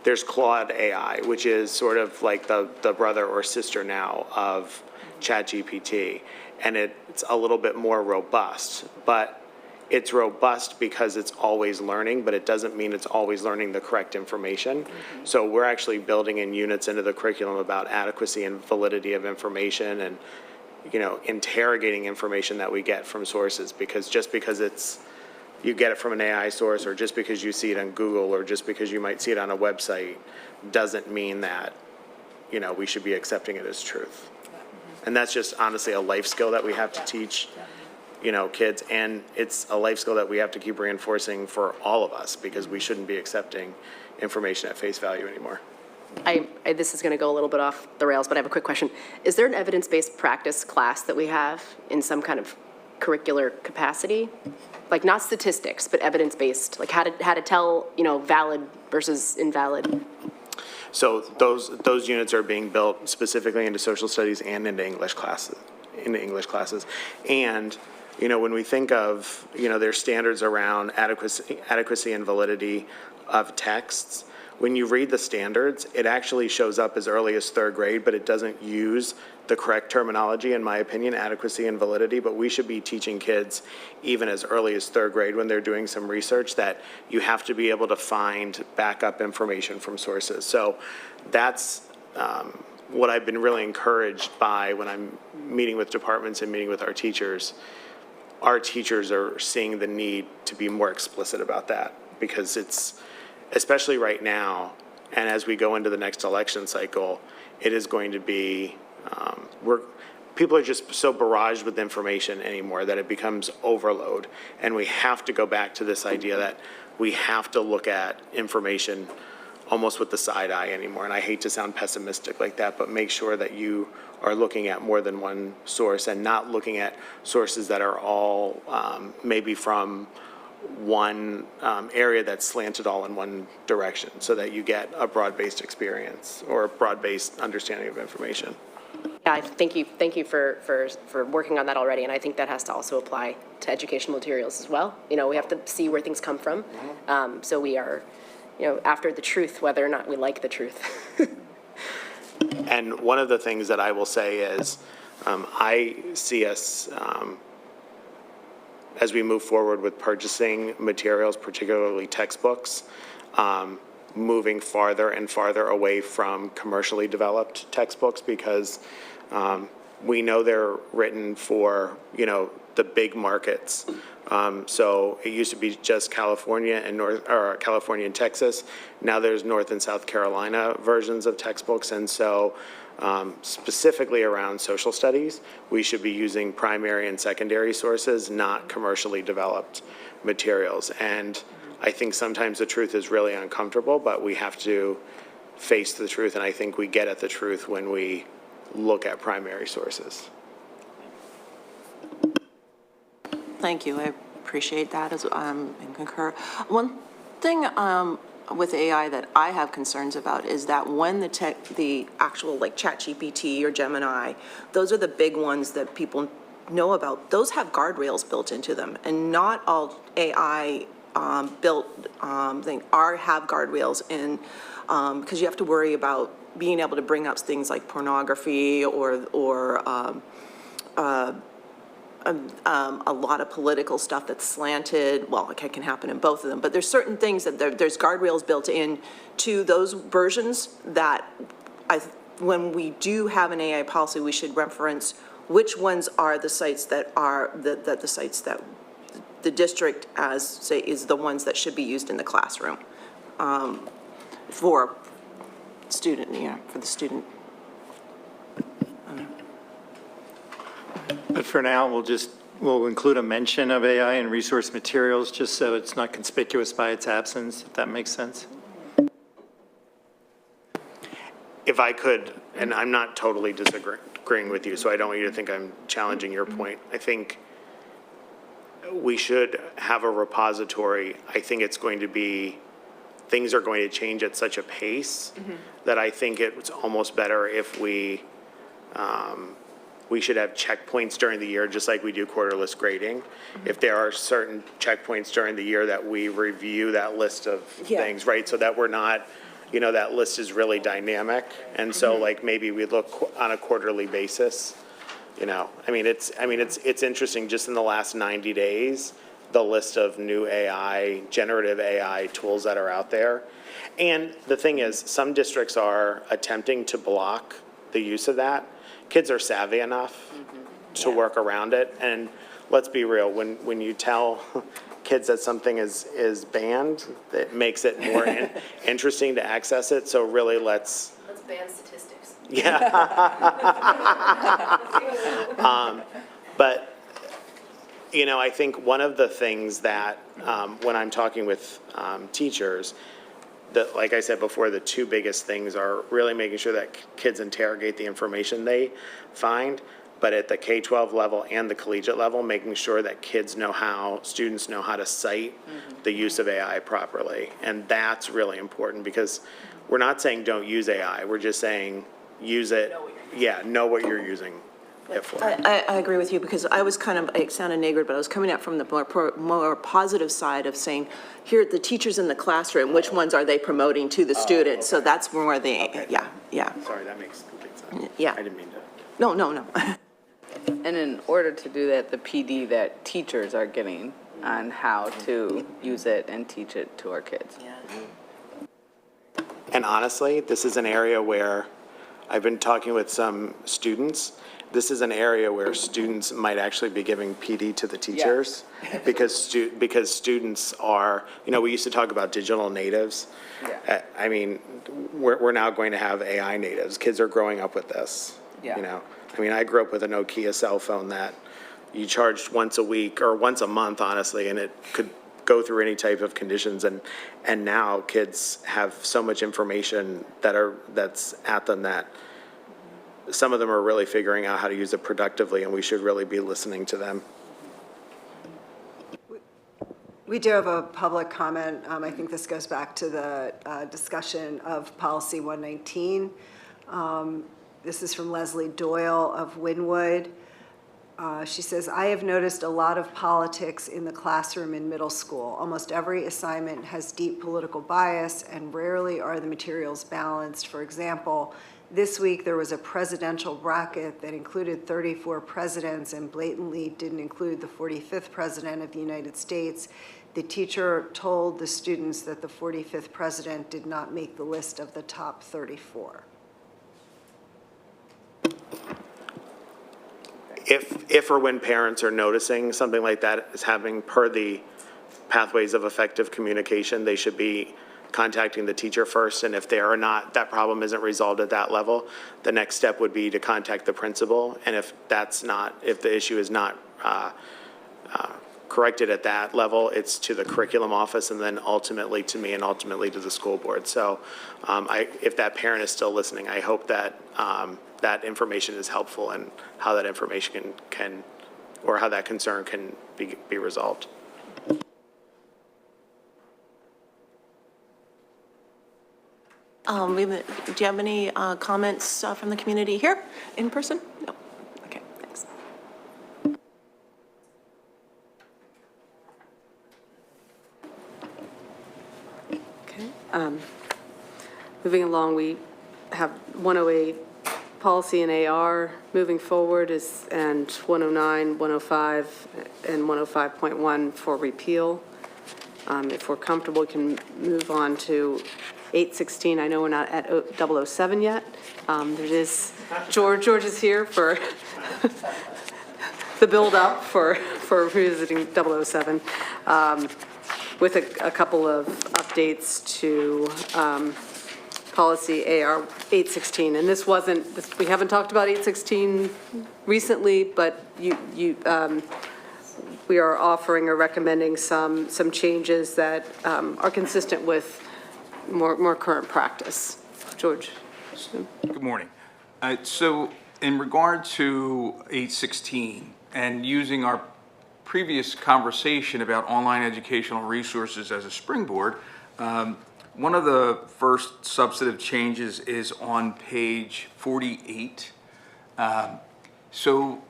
There's Claude AI, which is sort of like the brother or sister now of ChatGPT, and it's a little bit more robust, but it's robust because it's always learning, but it doesn't mean it's always learning the correct information. So we're actually building in units into the curriculum about adequacy and validity of information and, interrogating information that we get from sources, because just because you get it from an AI source, or just because you see it on Google, or just because you might see it on a website, doesn't mean that, we should be accepting it as truth. And that's just honestly a life skill that we have to teach kids, and it's a life skill that we have to keep reinforcing for all of us, because we shouldn't be accepting information at face value anymore. This is going to go a little bit off the rails, but I have a quick question. Is there an evidence-based practice class that we have in some kind of curricular capacity? Like not statistics, but evidence-based, like how to tell, valid versus invalid? So those units are being built specifically into social studies and into English classes. And when we think of, there's standards around adequacy and validity of texts. When you read the standards, it actually shows up as early as third grade, but it doesn't use the correct terminology, in my opinion, adequacy and validity. But we should be teaching kids even as early as third grade, when they're doing some research, that you have to be able to find backup information from sources. So that's what I've been really encouraged by when I'm meeting with departments and meeting with our teachers. Our teachers are seeing the need to be more explicit about that, because it's, especially right now, and as we go into the next election cycle, it is going to be, people are just so barraged with information anymore that it becomes overload. And we have to go back to this idea that we have to look at information almost with the side eye anymore. And I hate to sound pessimistic like that, but make sure that you are looking at more than one source, and not looking at sources that are all maybe from one area that's slanted all in one direction, so that you get a broad-based experience or a broad-based understanding of information. Yeah, thank you for working on that already, and I think that has to also apply to educational materials as well. We have to see where things come from, so we are, after the truth, whether or not we like the truth. And one of the things that I will say is, I see us, as we move forward with purchasing materials, particularly textbooks, moving farther and farther away from commercially developed textbooks, because we know they're written for, the big markets. So it used to be just California and California and Texas. Now there's North and South Carolina versions of textbooks. And so specifically around social studies, we should be using primary and secondary sources, not commercially developed materials. And I think sometimes the truth is really uncomfortable, but we have to face the truth. And I think we get at the truth when we look at primary sources. Thank you. I appreciate that and concur. One thing with AI that I have concerns about is that when the actual like ChatGPT or Gemini, those are the big ones that people know about. Those have guardrails built into them, and not all AI built have guardrails in, because you have to worry about being able to bring up things like pornography or a lot of political stuff that's slanted. Well, it can happen in both of them, but there's certain things that there's guardrails built in to those versions that when we do have an AI policy, we should reference which ones are the sites that are the sites that the district as say is the ones that should be used in the classroom for student, for the student. But for now, we'll include a mention of AI in resource materials, just so it's not conspicuous by its absence, if that makes sense. If I could, and I'm not totally disagreeing with you, so I don't want you to think I'm challenging your point. I think we should have a repository. I think it's going to be, things are going to change at such a pace that I think it's almost better if we should have checkpoints during the year, just like we do quarterless grading. If there are certain checkpoints during the year that we review that list of things, right? So that we're not, that list is really dynamic. And so like maybe we look on a quarterly basis, it's interesting just in the last 90 days, the list of new AI, generative AI tools that are out there. And the thing is, some districts are attempting to block the use of that. Kids are savvy enough to work around it. And let's be real, when you tell kids that something is banned, it makes it more interesting to access it. So really let's ban statistics. Yeah. But, I think one of the things that when I'm talking with teachers, that, like I said before, the two biggest things are really making sure that kids interrogate the information they find, but at the K-12 level and the collegiate level, making sure that students know how to cite the use of AI properly. And that's really important because we're not saying don't use AI. We're just saying use it. Know what you're using it for. I agree with you because I was it sounded negative, but I was coming out from the more positive side of saying, here, the teachers in the classroom, which ones are they promoting to the students? So that's where they, Sorry, that makes complete sense. Yeah. I didn't mean to. No. And in order to do that, the PD that teachers are getting on how to use it and teach it to our kids. And honestly, this is an area where I've been talking with some students. This is an area where students might actually be giving PD to the teachers because students are, we used to talk about digital natives. We're now going to have AI natives. Kids are growing up with this. I grew up with a Nokia cell phone that you charged once a week or once a month, honestly, and it could go through any type of conditions. And now kids have so much information that's at them that some of them are really figuring out how to use it productively, and we should really be listening to them. We do have a public comment. I think this goes back to the discussion of Policy 119. This is from Leslie Doyle of Wynwood. She says, I have noticed a lot of politics in the classroom in middle school. Almost every assignment has deep political bias, and rarely are the materials balanced. For example, this week there was a presidential bracket that included 34 presidents and blatantly didn't include the 45th president of the United States. The teacher told the students that the 45th president did not make the list of the top 34. If or when parents are noticing something like that is happening per the pathways of effective communication, they should be contacting the teacher first. And if that problem isn't resolved at that level, the next step would be to contact the principal. And if the issue is not corrected at that level, it's to the curriculum office and then ultimately to me and ultimately to the school board. So if that parent is still listening, I hope that that information is helpful and how that information can or how that concern can be resolved. Do you have any comments from the community here in person? No. Okay, thanks. Okay. Moving along, we have 108 policy and AR moving forward is, and 109, 105, and 105.1 for repeal. If we're comfortable, we can move on to 816. I know we're not at 007 yet. There is, George is here for the build-up for revisiting 007, with a couple of updates to policy AR 816. And this wasn't, we haven't talked about 816 recently, but we are offering or recommending some changes that are consistent with more current practice. George? Good morning. So in regard to 816 and using our previous conversation about online educational resources as a springboard, one of the first substantive changes is on page 48. So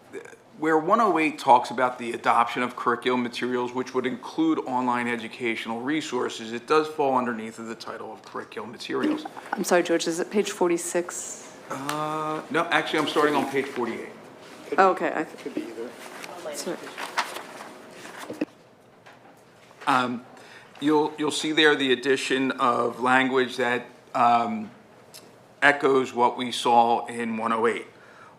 where 108 talks about the adoption of curriculum materials, which would include online educational resources, it does fall underneath of the title of curriculum materials. I'm sorry, George, is it page 46? No, actually, I'm starting on page 48. Oh, okay. Could be either. Sorry. You'll see there the addition of language that echoes what we saw in 108.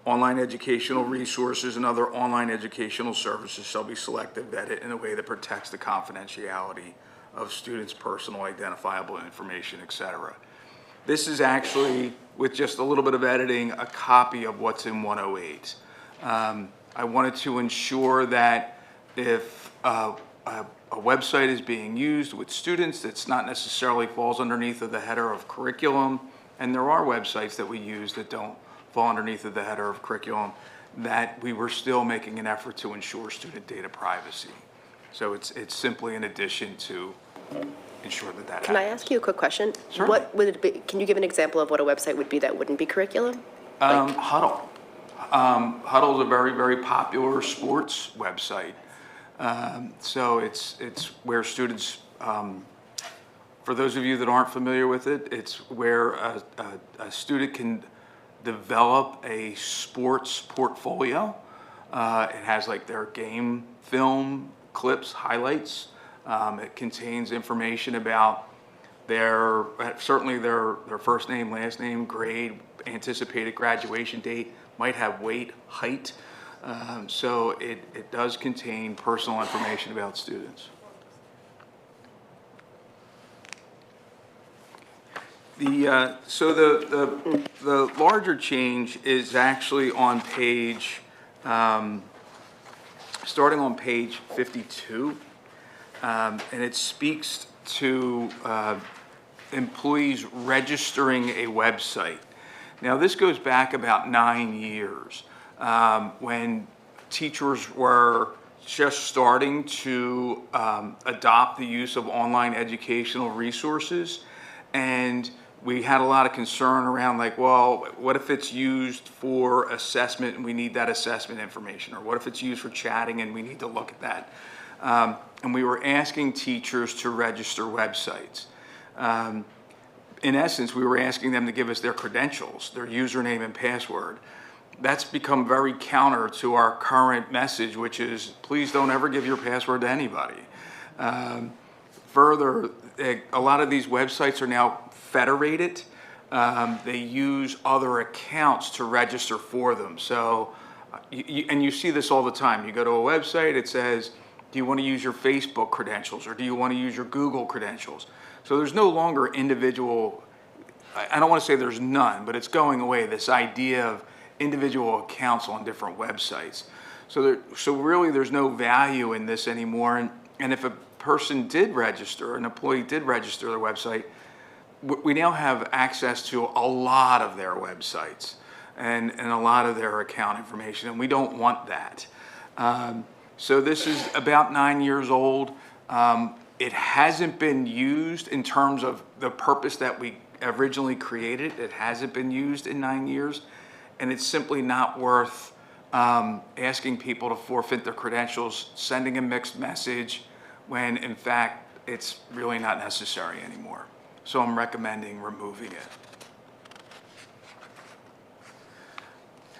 Online educational resources and other online educational services shall be selective vetted in a way that protects the confidentiality of students' personal identifiable information, etc. This is actually, with just a little bit of editing, a copy of what's in 108. I wanted to ensure that if a website is being used with students, that's not necessarily falls underneath of the header of curriculum, and there are websites that we use that don't fall underneath of the header of curriculum, that we were still making an effort to ensure student data privacy. So it's simply an addition to ensure that that Can I happens. ask you a quick question? Certainly. What would it be, can you give an example of what a website would be that wouldn't be curriculum? Huddle. Huddle is a very, very popular sports website. So it's where students, for those of you that aren't familiar with it, it's where a student can develop a sports portfolio. It has like their game film clips, highlights. It contains information about their, certainly their first name, last name, grade, anticipated graduation date, might have weight, height. So it does contain personal information about students. So the larger change is actually on page, starting on page 52, and it speaks to employees registering a website. Now, this goes back about 9 years, when teachers were just starting to adopt the use of online educational resources, and we had a lot of concern around like, well, what if it's used for assessment and we need that assessment information? Or what if it's used for chatting and we need to look at that? And we were asking teachers to register websites. In essence, we were asking them to give us their credentials, their username and password. That's become very counter to our current message, which is please don't ever give your password to anybody. Further, a lot of these websites are now federated. They use other accounts to register for them. So, and you see this all the time. You go to a website, it says, do you want to use your Facebook credentials or do you want to use your Google credentials? So there's no longer individual, I don't want to say there's none, but it's going away, this idea of individual accounts on different websites. So really there's no value in this anymore. And if a person did register, an employee did register their website, we now have access to a lot of their websites and a lot of their account information, and we don't want that. So this is about 9 years old. It hasn't been used in terms of the purpose that we originally created. It hasn't been used in 9 years, and it's simply not worth asking people to forfeit their credentials, sending a mixed message, when in fact it's really not necessary anymore. So I'm recommending removing it.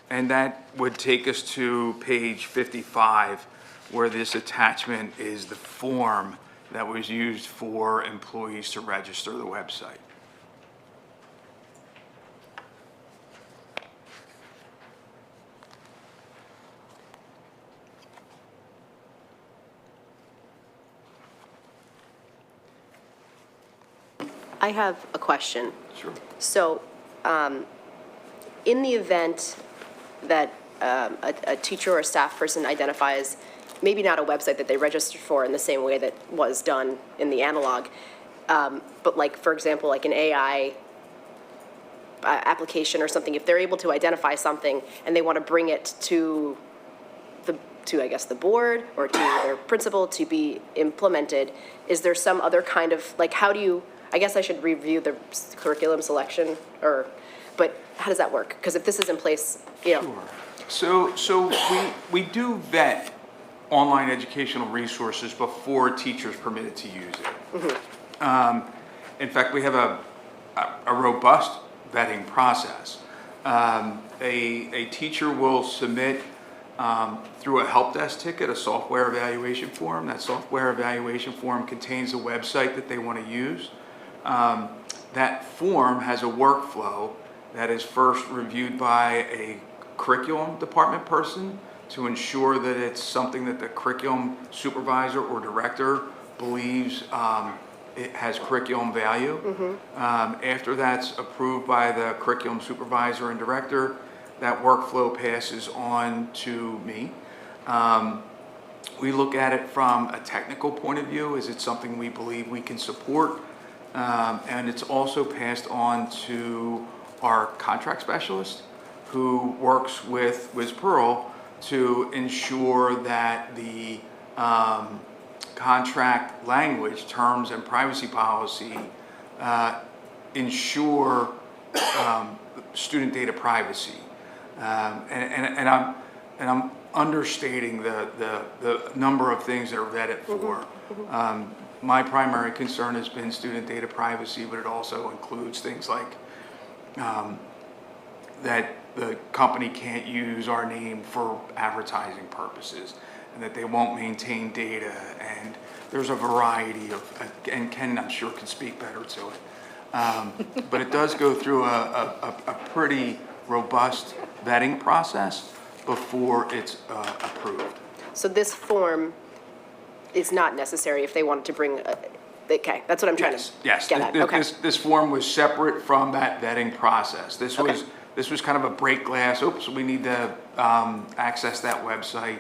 And that would take us to page 55, where this attachment is the form that was used for employees to register the website. I have a question. Sure. So, in the event that a teacher or a staff person identifies maybe not a website that they registered for in the same way that was done in the analog, but like, for example, like an AI application or something, if they're able to identify something and they want to bring it to I guess, the board or to their principal to be implemented, is there some other kind of, like, how do you, I guess I should review the curriculum selection, but how does that work? Because if this is in place, you know. Sure. So we do vet online educational resources before a teacher's permitted to use it. In fact, we have a robust vetting process. A teacher will submit through a help desk ticket a software evaluation form. That software evaluation form contains a website that they want to use. That form has a workflow that is first reviewed by a curriculum department person to ensure that it's something that the curriculum supervisor or director believes it has curriculum value. After that's approved by the curriculum supervisor and director, that workflow passes on to me. We look at it from a technical point of view. Is it something we believe we can support? And it's also passed on to our contract specialist, who works with WizPearl to ensure that the contract language, terms, and privacy policy ensure student data privacy. And I'm understating the number of things that are vetted for. My primary concern has been student data privacy, but it also includes things like that the company can't use our name for advertising purposes, and that they won't maintain data, and there's a variety of, and Ken, I'm sure, can speak better to it. But it does go through a pretty robust vetting process before it's approved. So this form is not necessary if they wanted to bring, okay, that's what I'm trying to Yes, get at, okay. this form was separate from that vetting process. This was kind of a break glass, oops, we need to access that website.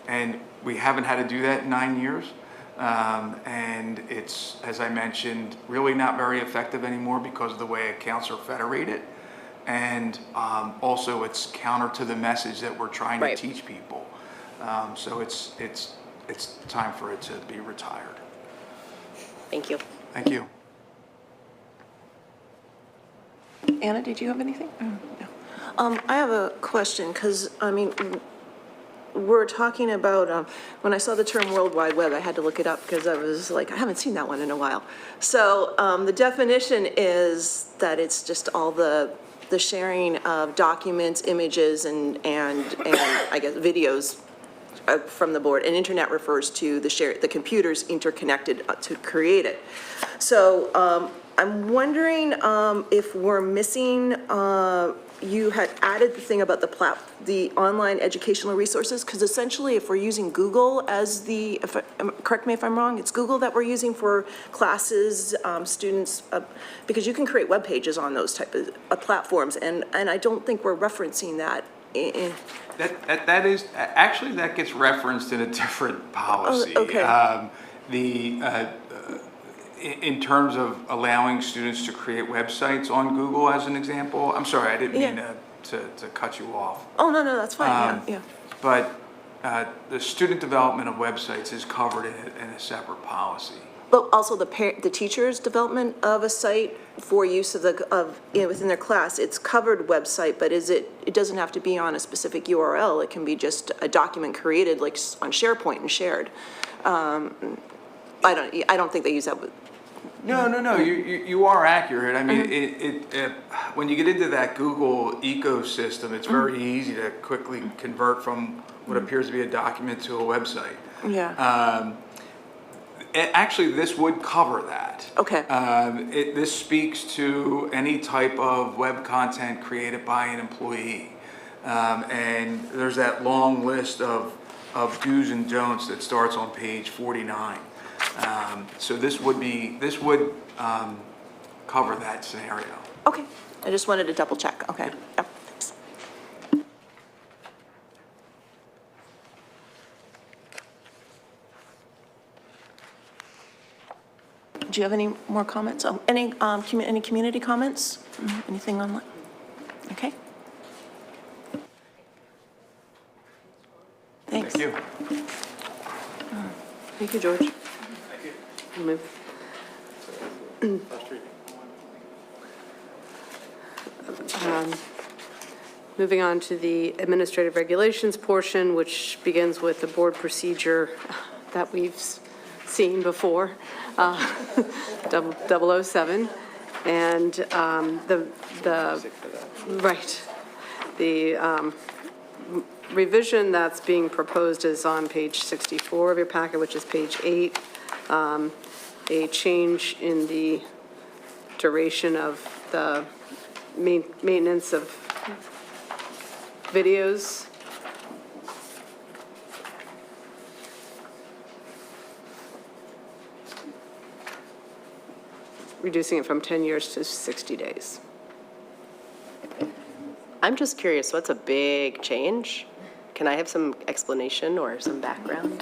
And we haven't had to do that in 9 years. And it's, as I mentioned, really not very effective anymore because of the way accounts are federated. And also it's counter to the message that we're trying to teach people. So it's time for it to be retired. Thank you. Thank you. Anna, did you have anything? No. I have a question, because, I mean, we're talking about, when I saw the term World Wide Web, I had to look it up because I was like, I haven't seen that one in a while. So the definition is that it's just all the sharing of documents, images, and I guess videos from the board, and internet refers to the computers interconnected to create it. So I'm wondering if we're missing, you had added the thing about the online educational resources, because essentially if we're using Google as correct me if I'm wrong, it's Google that we're using for classes, students, because you can create web pages on those type of platforms, and I don't think we're referencing that in. That is, actually that gets referenced in a different policy. Oh, okay. In terms of allowing students to create websites on Google as an example, I'm sorry, I didn't mean to cut you off. Oh, no, that's fine, yeah. But the student development of websites is covered in a separate policy. But also the teacher's development of a site for use within their class, it's covered website, but it doesn't have to be on a specific URL. It can be just a document created like on SharePoint and shared. I don't think they use that with. No, you are accurate. I mean, when you get into that Google ecosystem, it's very easy to quickly convert from what appears to be a document to a website. Yeah. Actually, this would cover that. Okay. This speaks to any type of web content created by an employee. And there's that long list of do's and don'ts that starts on page 49. So this would cover that scenario. Okay. I just wanted to double check. Okay. Yep. Thanks. Do you have any more comments? Any community comments? Anything online? Okay. Thanks. Thank you. Thank you, George. Moving on to the administrative regulations portion, which begins with the board procedure that we've seen before, 007. And the revision that's being proposed is on page 64 of your packet, which is page 8. A change in the duration of the maintenance of videos. Reducing it from 10 years to 60 days. I'm just curious, what's a big change? Can I have some explanation or some background?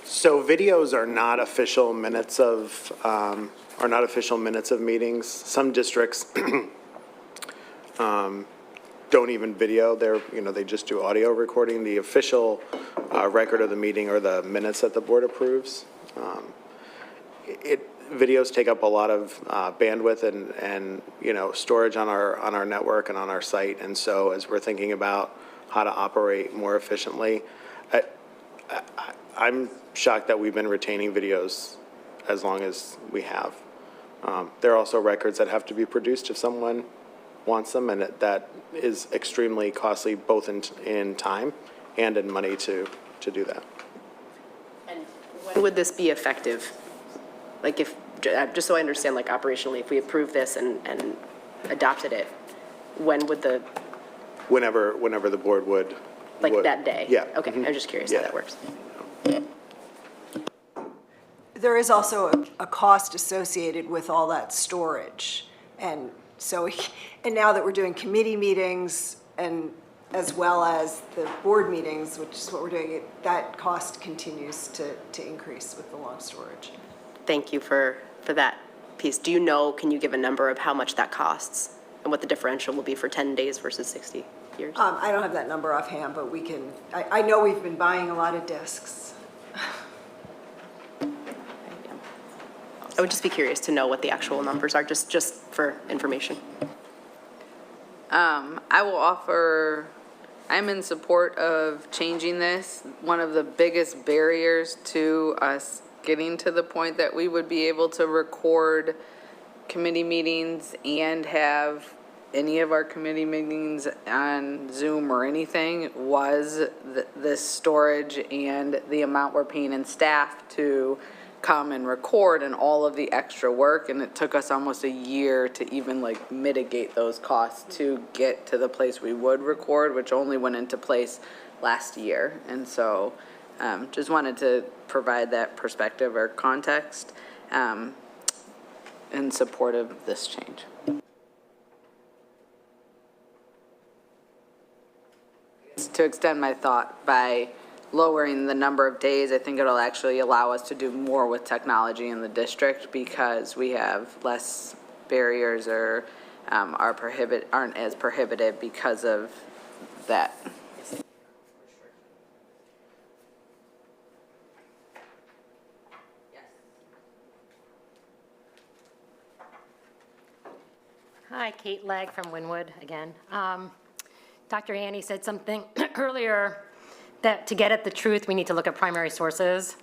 So videos are not official minutes of meetings. Some districts don't even video. They just do audio recording. The official record of the meeting or the minutes that the board approves. Videos take up a lot of bandwidth and storage on our network and on our site. And so as we're thinking about how to operate more efficiently, I'm shocked that we've been retaining videos as long as we have. There are also records that have to be produced if someone wants them, and that is extremely costly both in time and in money to do that. And when would this be effective? Like if, just so I understand, like operationally, if we approve this and adopted it, when would Whenever the board would. that day? Yeah. Okay, I'm just curious how that works. There is also a cost associated with all that storage. And so, and now that we're doing committee meetings and as well as the board meetings, which is what we're doing, that cost continues to increase with the long storage. Thank you for that piece. Do you know, can you give a number of how much that costs and what the differential will be for 10 days versus 60 years? I don't have that number offhand, but we can, I know we've been buying a lot of discs. I would just be curious to know what the actual numbers are, just for information. I will offer, I'm in support of changing this. One of the biggest barriers to us getting to the point that we would be able to record committee meetings and have any of our committee meetings on Zoom or anything was this storage and the amount we're paying in staff to come and record and all of the extra work. And it took us almost a year to even like mitigate those costs to get to the place we would record, which only went into place last year. And so just wanted to provide that perspective or context in support of this change. To extend my thought, by lowering the number of days, I think it'll actually allow us to do more with technology in the district because we have less barriers or aren't as prohibited because of that. Hi, Kate Legg from Wynwood again. Dr. Annie said something earlier that to get at the truth, we need to look at primary sources.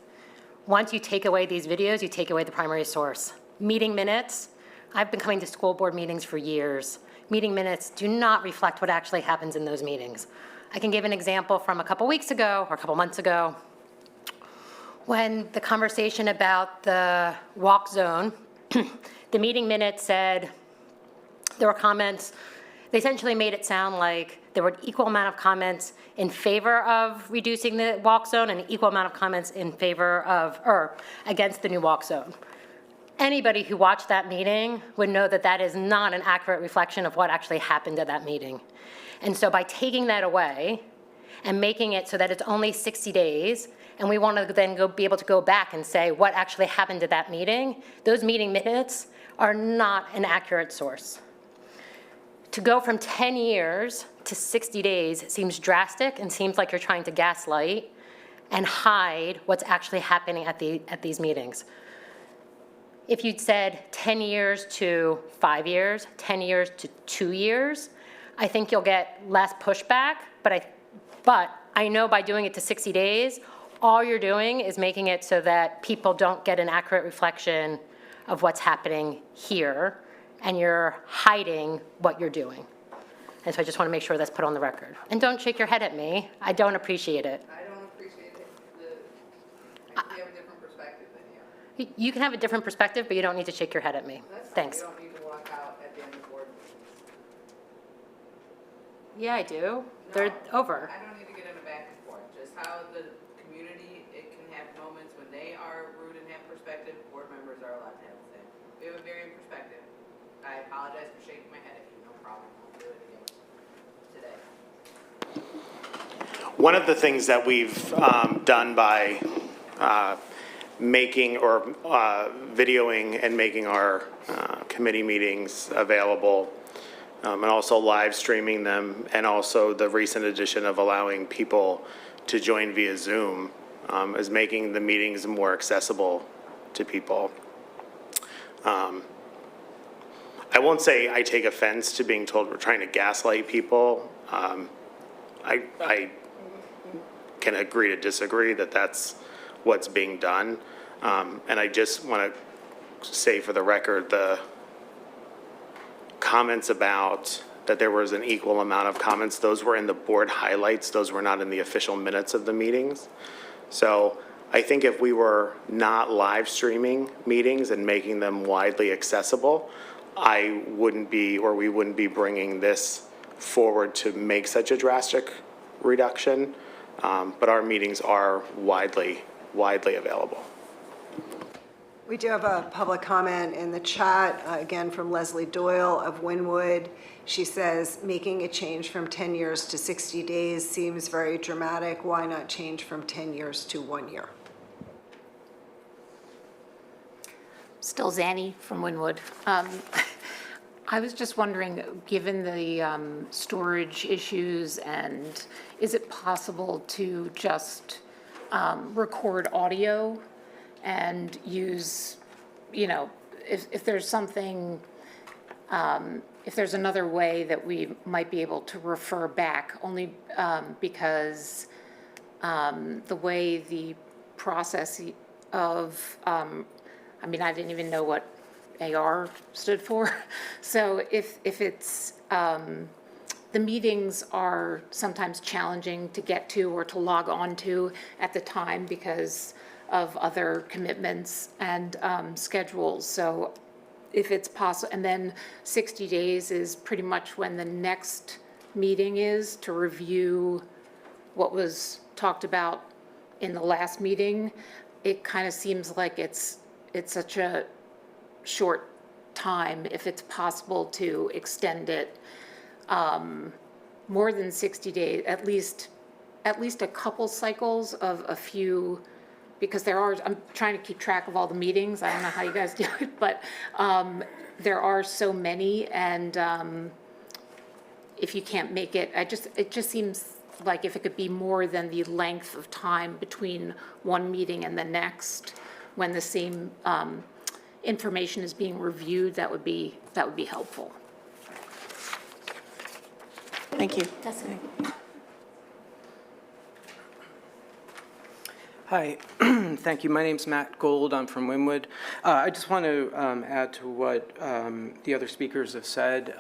Once you take away these videos, you take away the primary source. Meeting minutes, I've been coming to school board meetings for years. Meeting minutes do not reflect what actually happens in those meetings. I can give an example from a couple weeks ago or a couple months ago when the conversation about the walk zone, the meeting minutes said there were comments, they essentially made it sound like there were an equal amount of comments in favor of reducing the walk zone and an equal amount of comments in favor of, or against the new walk zone. Anybody who watched that meeting would know that that is not an accurate reflection of what actually happened at that meeting. And so by taking that away and making it so that it's only 60 days, and we want to then be able to go back and say what actually happened at that meeting, those meeting minutes are not an accurate source. To go from 10 years to 60 days seems drastic and seems like you're trying to gaslight and hide what's actually happening at these meetings. If you'd said 10 years to 5 years, 10 years to 2 years, I think you'll get less pushback, but I know by doing it to 60 days, all you're doing is making it so that people don't get an accurate reflection of what's happening here, and you're hiding what you're doing. And so I just want to make sure that's put on the record. And don't shake your head at me. I don't appreciate it. I don't appreciate it. I have a different perspective than you. You can have a different perspective, but you don't need to shake your head at me. That's fine. Thanks. You don't need to walk out at the end of board meetings. Yeah, I do. They're over. I don't need to get in a back and forth. Just how the community, it can have moments when they are rude and have perspective, board members are allowed to have the same. We have a varying perspective. I apologize for shaking my head at you, no problem. I'll do it again today. One of the things that we've done by making or videoing and making our committee meetings available, and also live streaming them, and also the recent addition of allowing people to join via Zoom, is making the meetings more accessible to people. I won't say I take offense to being told we're trying to gaslight people. I can agree to disagree that that's what's being done. And I just want to say for the record, the comments about that there was an equal amount of comments, those were in the board highlights, those were not in the official minutes of the meetings. So I think if we were not live streaming meetings and making them widely accessible, I wouldn't be, or we wouldn't be bringing this forward to make such a drastic reduction. But our meetings are widely available. We do have a public comment in the chat, again from Leslie Doyle of Wynwood. She says, making a change from 10 years to 60 days seems very dramatic. Why not change from 10 years to 1 year? Still Zanny from Wynwood. I was just wondering, given the storage issues, and is it possible to just record audio and use, if there's something, if there's another way that we might be able to refer back, only because the way the process of, I didn't even know what AR stood for. So if it's, the meetings are sometimes challenging to get to or to log on to at the time because of other commitments and schedules. So if it's possible, and then 60 days is pretty much when the next meeting is to review what was talked about in the last meeting. It kind of seems like it's such a short time, if it's possible to extend it more than 60 days, at least a couple cycles of a few, because I'm trying to keep track of all the meetings. I don't know how you guys do it, but there are so many, and if you can't make it, it just seems like if it could be more than the length of time between one meeting and the next, when the same information is being reviewed, that would be helpful. Thank you. Hi, thank you. My name's Matt Gold. I'm from Wynwood. I just want to add to what the other speakers have said.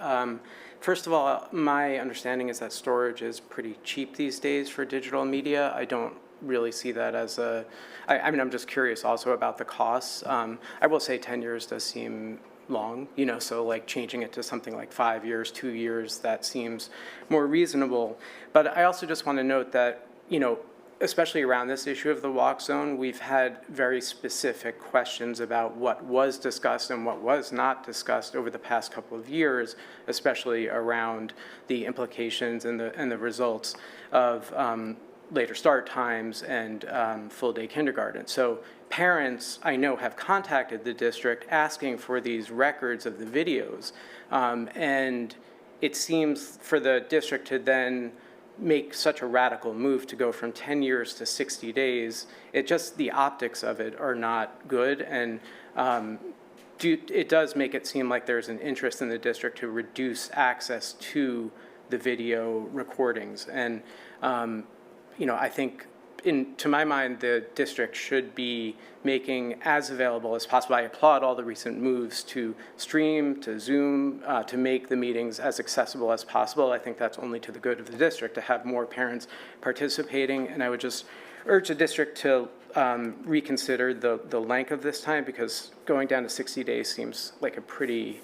First of all, my understanding is that storage is pretty cheap these days for digital media. I don't really see that as I mean, I'm just curious also about the costs. I will say 10 years does seem long, you know, so like changing it to something like 5 years, 2 years, that seems more reasonable. But I also just want to note that, you know, especially around this issue of the walk zone, we've had very specific questions about what was discussed and what was not discussed over the past couple of years, especially around the implications and the results of later start times and full-day kindergarten. So parents, I know, have contacted the district asking for these records of the videos. And it seems for the district to then make such a radical move to go from 10 years to 60 days, it just, the optics of it are not good. And it does make it seem like there's an interest in the district to reduce access to the video recordings. And, you know, I think to my mind, the district should be making as available as possible. I applaud all the recent moves to stream, to Zoom, to make the meetings as accessible as possible. I think that's only to the good of the district to have more parents participating. And I would just urge the district to reconsider the length of this time, because going down to 60 days seems like a pretty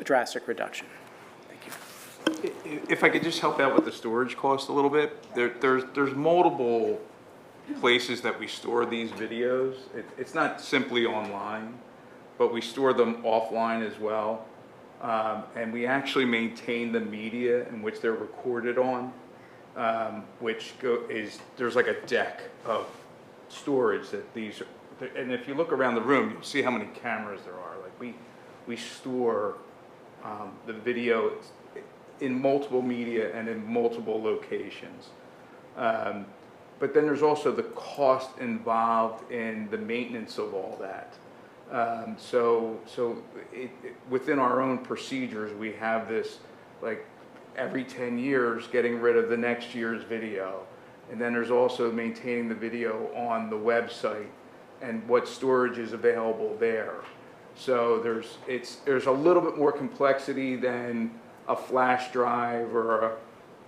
drastic reduction. If I could just help out with the storage cost a little bit, there's multiple places that we store these videos. It's not simply online, but we store them offline as well. And we actually maintain the media in which they're recorded on, there's like a deck of storage that these are, and if you look around the room, you'll see how many cameras there are. Like we store the video in multiple media and in multiple locations. But then there's also the cost involved in the maintenance of all that. So within our own procedures, we have this, like, every 10 years getting rid of the next year's video. And then there's also maintaining the video on the website and what storage is available there. So there's a little bit more complexity than a flash drive or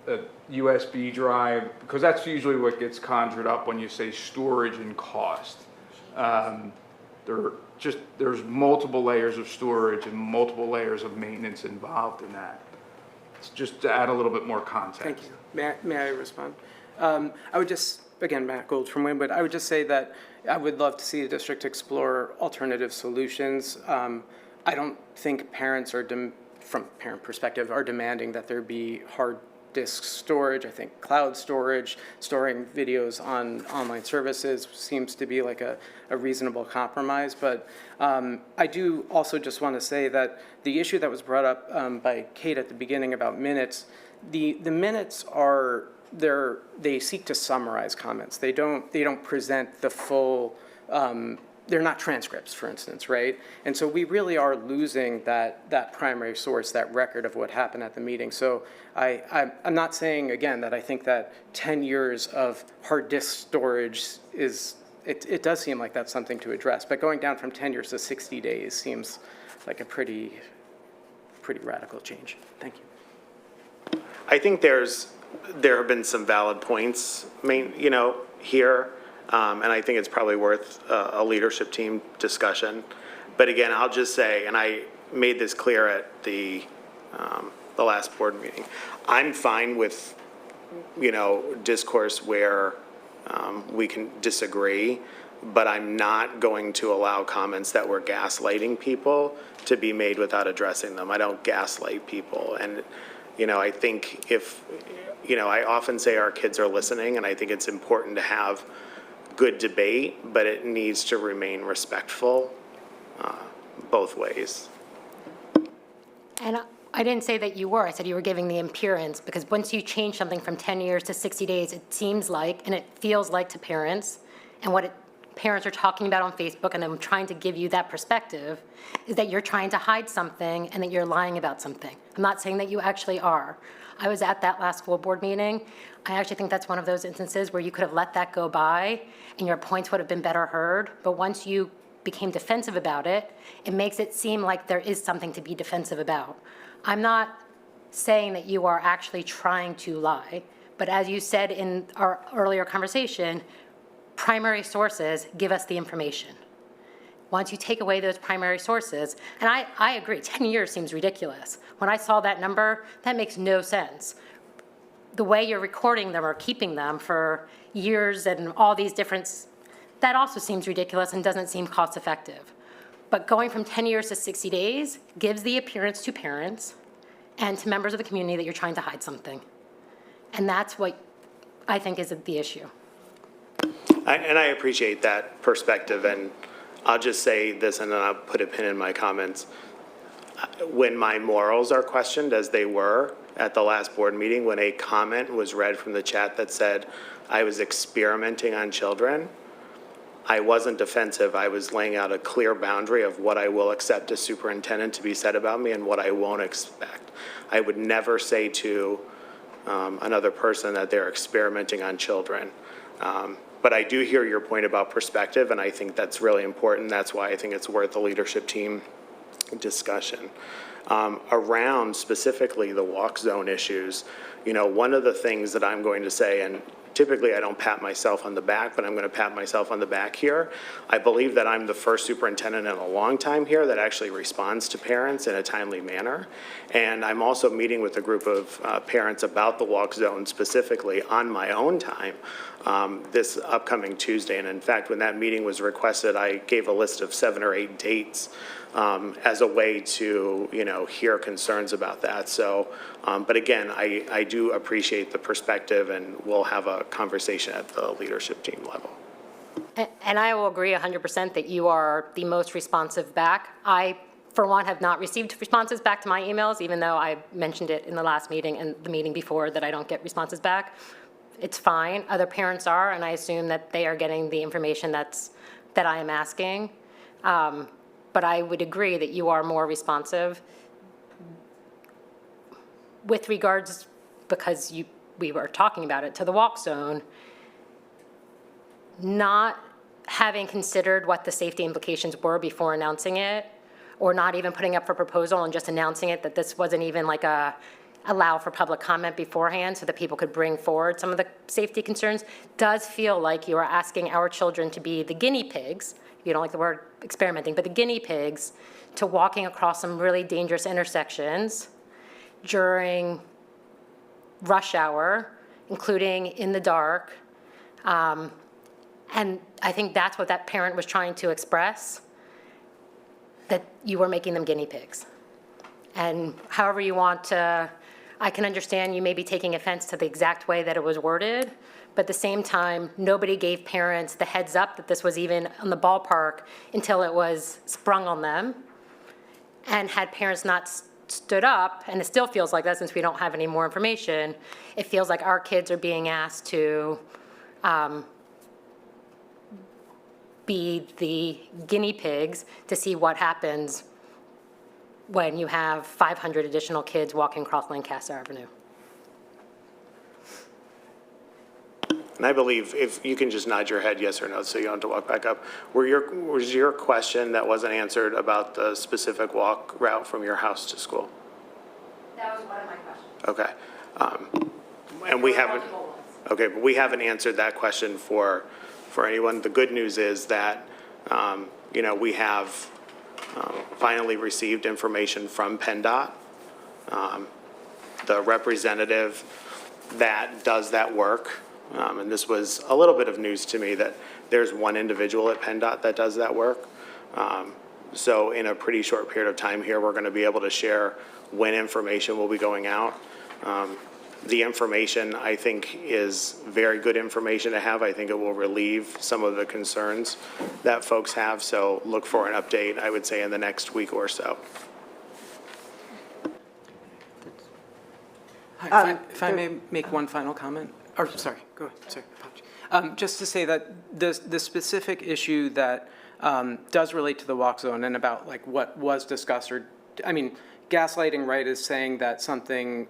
a USB drive, because that's usually what gets conjured up when you say storage and cost. There's multiple layers of storage and multiple layers of maintenance involved in that. It's just to add a little bit more context. Thank you. May I respond? I would just, again, Matt Gold from Wynwood, I would just say that I would love to see the district explore alternative solutions. I don't think parents are, from parent perspective, are demanding that there be hard disk storage. I think cloud storage, storing videos on online services seems to be like a reasonable compromise. But I do also just want to say that the issue that was brought up by Kate at the beginning about minutes, the minutes are, they seek to summarize comments. They don't present the full, they're not transcripts, for instance, right? And so we really are losing that primary source, that record of what happened at the meeting. So I'm not saying, again, that I think that 10 years of hard disk storage is, it does seem like that's something to address, but going down from 10 years to 60 days seems like a pretty radical change. Thank you. I think there have been some valid points, here. And I think it's probably worth a leadership team discussion. But again, I'll just say, and I made this clear at the last board meeting, I'm fine with, discourse where we can disagree, but I'm not going to allow comments that were gaslighting people to be made without addressing them. I don't gaslight people. And, I think I often say our kids are listening, and I think it's important to have good debate, but it needs to remain respectful both ways. And I didn't say that you were. I said you were giving the appearance, because once you change something from 10 years to 60 days, it seems like, and it feels like to parents, and what it parents are talking about on Facebook, and I'm trying to give you that perspective, is that you're trying to hide something and that you're lying about something. I'm not saying that you actually are. I was at that last school board meeting. I actually think that's one of those instances where you could have let that go by and your points would have been better heard. But once you became defensive about it, it makes it seem like there is something to be defensive about. I'm not saying that you are actually trying to lie, but as you said in our earlier conversation, primary sources give us the information. Once you take away those primary sources, and I agree, 10 years seems ridiculous. When I saw that number, that makes no sense. The way you're recording them or keeping them for years and all these different, that also seems ridiculous and doesn't seem cost effective. But going from 10 years to 60 days gives the appearance to parents and to members of the community that you're trying to hide something. And that's what I think is the issue. And I appreciate that perspective, and I'll just say this, and then I'll put a pin in my comments. When my morals are questioned, as they were at the last board meeting, when a comment was read from the chat that said I was experimenting on children, I wasn't defensive. I was laying out a clear boundary of what I will accept as superintendent to be said about me and what I won't expect. I would never say to another person that they're experimenting on children. But I do hear your point about perspective, and I think that's really important. That's why I think it's worth the leadership team discussion. Around specifically the walk zone issues, one of the things that I'm going to say, and typically I don't pat myself on the back, but I'm going to pat myself on the back here. I believe that I'm the first superintendent in a long time here that actually responds to parents in a timely manner. And I'm also meeting with a group of parents about the walk zone specifically on my own time this upcoming Tuesday. And in fact, when that meeting was requested, I gave a list of 7 or 8 dates as a way to, hear concerns about that. So, but again, I do appreciate the perspective, and we'll have a conversation at the leadership team level. And I will agree 100% that you are the most responsive back. I, for one, have not received responses back to my emails, even though I mentioned it in the last meeting and the meeting before that I don't get responses back. It's fine. Other parents are, and I assume that they are getting the information that I am asking. But I would agree that you are more responsive with regards, because we were talking about it, to the walk zone, not having considered what the safety implications were before announcing it, or not even putting up for proposal and just announcing it, that this wasn't even like allow for public comment beforehand so that people could bring forward some of the safety concerns, does feel like you are asking our children to be the guinea pigs. You don't like the word experimenting, but the guinea pigs to walking across some really dangerous intersections during rush hour, including in the dark. And I think that's what that parent was trying to express, that you were making them guinea pigs. And however you want to, I can understand you may be taking offense to the exact way that it was worded, but at the same time, nobody gave parents the heads up that this was even on the ballpark until it was sprung on them. And had parents not stood up, and it still feels like that since we don't have any more information, it feels like our kids are being asked to be the guinea pigs to see what happens when you have 500 additional kids walking across Lancaster Avenue. And I believe if you can just nod your head yes or no so you don't have to walk back up. Was your question that wasn't answered about the specific walk route from your house to school? That was one of my questions. Okay. And we haven't, okay, but we haven't answered that question for anyone. The good news is that, we have finally received information from PennDOT, the representative that does that work. And this was a little bit of news to me that there's one individual at PennDOT that does that work. So in a pretty short period of time here, we're going to be able to share when information will be going out. The information, I think, is very good information to have. I think it will relieve some of the concerns that folks have. So look for an update, I would say, in the next week or so. Hi, if I may make one final comment, or sorry, go ahead, sorry, apologies. Just to say that the specific issue that does relate to the walk zone and about like what was discussed or, I mean, gaslighting, right, is saying that something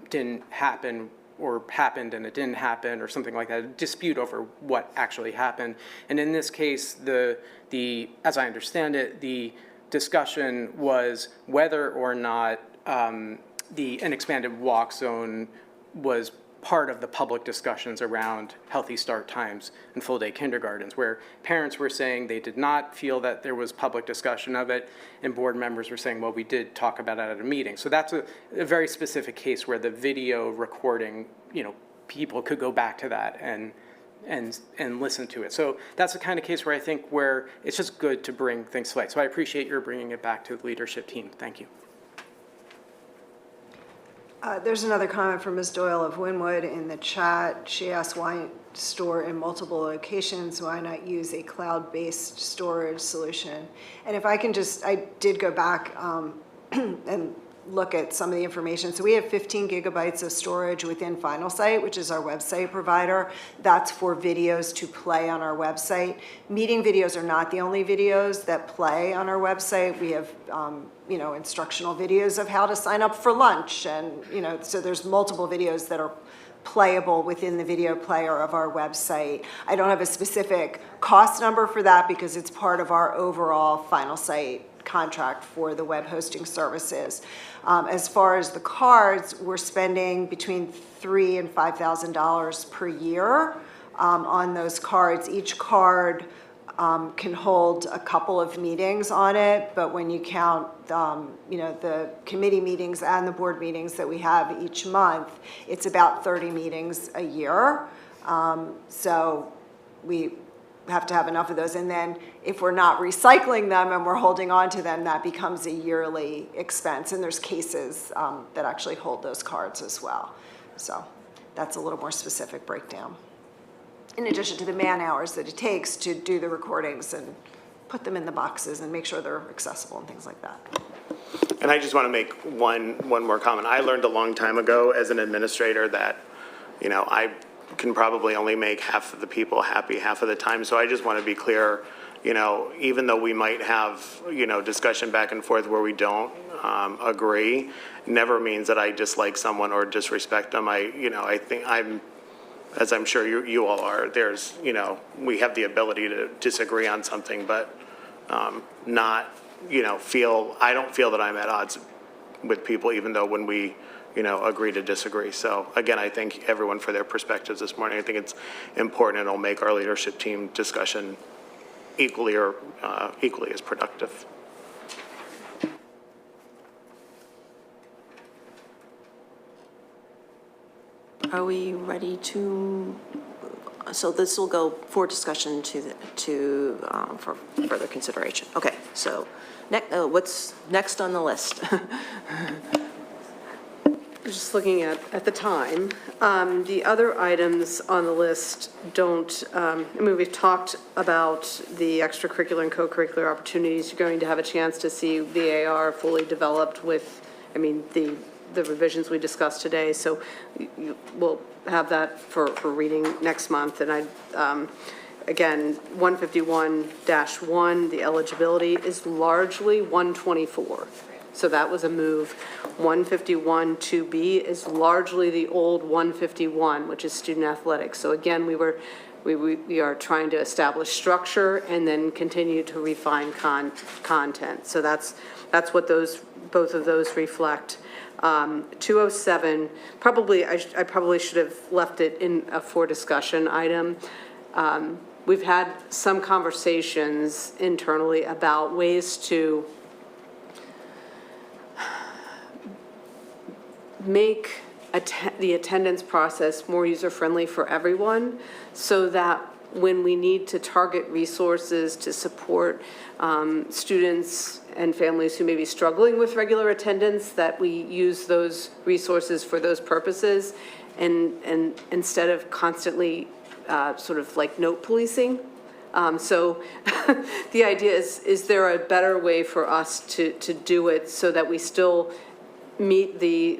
didn't happen or happened and it didn't happen or something like that, a dispute over what actually happened. And in this case, as I understand it, the discussion was whether or not an expanded walk zone was part of the public discussions around healthy start times and full-day kindergartens, where parents were saying they did not feel that there was public discussion of it, and board members were saying, well, we did talk about it at a meeting. So that's a very specific case where the video recording, people could go back to that and listen to it. So that's the kind of case where I think where it's just good to bring things to light. So I appreciate your bringing it back to the leadership team. Thank you. There's another comment from Ms. Doyle of Wynwood in the chat. She asked why store in multiple locations, why not use a cloud-based storage solution? And if I can just, I did go back and look at some of the information. So we have 15 gigabytes of storage within Finalsite, which is our website provider. That's for videos to play on our website. Meeting videos are not the only videos that play on our website. We have, instructional videos of how to sign up for lunch. And, so there's multiple videos that are playable within the video player of our website. I don't have a specific cost number for that because it's part of our overall Finalsite contract for the web hosting services. As far as the cards, we're spending between $3,000 and $5,000 per year on those cards. Each card can hold a couple of meetings on it, but when you count, the committee meetings and the board meetings that we have each month, it's about 30 meetings a year. So we have to have enough of those. And then if we're not recycling them and we're holding on to them, that becomes a yearly expense. And there's cases that actually hold those cards as well. So that's a little more specific breakdown. In addition to the man hours that it takes to do the recordings and put them in the boxes and make sure they're accessible and things like that. And I just want to make one more comment. I learned a long time ago as an administrator that, I can probably only make half of the people happy half of the time. So I just want to be clear, even though we might have, discussion back and forth where we don't agree, never means that I dislike someone or disrespect them. I think as I'm sure you all are, there's, we have the ability to disagree on something, but not, I don't feel that I'm at odds with people, even though when we, agree to disagree. So again, I thank everyone for their perspectives this morning. I think it's important and it'll make our leadership team discussion equally as productive. Are we ready to, so this will go for discussion for further consideration. Okay, so what's next on the list? Just looking at the time, the other items on the list don't, we've talked about the extracurricular and co-curricular opportunities. You're going to have a chance to see the AR fully developed with, the revisions we discussed today. So we'll have that for reading next month. And again, 151-1, the eligibility is largely 124. So that was a move. 151-2B is largely the old 151, which is student athletics. So again, we are trying to establish structure and then continue to refine content. So that's what both of those reflect. 207, I probably should have left it in a for discussion item. We've had some conversations internally about ways to make the attendance process more user-friendly for everyone, so that when we need to target resources to support students and families who may be struggling with regular attendance, that we use those resources for those purposes, and instead of constantly sort of like note policing. So the idea is there a better way for us to do it so that we still meet the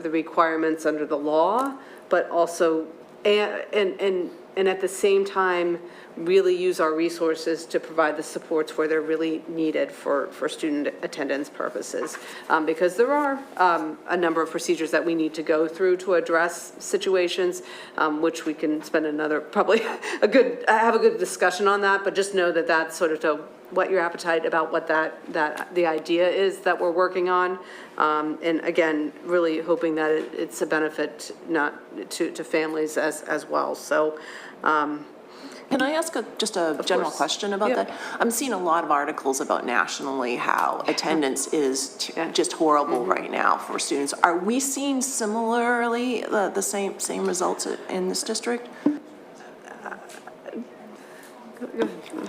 requirements under the law, but also and and at the same time, really use our resources to provide the supports where they're really needed for student attendance purposes. Because there are a number of procedures that we need to go through to address situations, which we can spend another, probably have a good discussion on that, but just know that that's sort of to whet your appetite about what the idea is that we're working on. And again, really hoping that it's a benefit not to families as well. So, Can I ask just a general course. question about Yeah. that? I'm seeing a lot of articles about nationally how attendance is just horrible right now for students. Are we seeing similarly the same results in this district?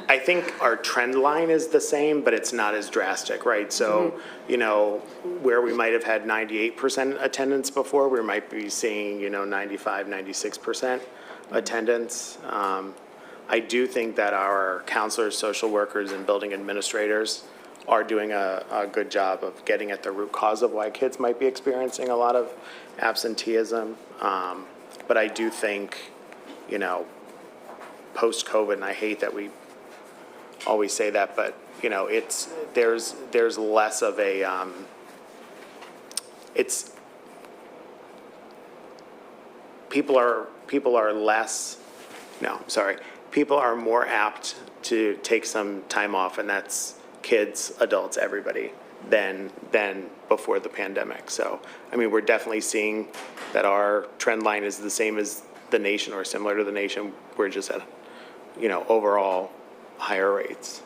I think our trend line is the same, but it's not as drastic, right? So, you know, where we might have had 98% attendance before, we might be seeing, 95, 96% attendance. I do think that our counselors, social workers, and building administrators are doing a good job of getting at the root cause of why kids might be experiencing a lot of absenteeism. But I do think, post-COVID, and I hate that we always say that, but, there's less of a, people are less, no, sorry, people are more apt to take some time off, and that's kids, adults, everybody, than before the pandemic. So, we're definitely seeing that our trend line is the same as the nation or similar to the nation. We're just at, overall higher rates.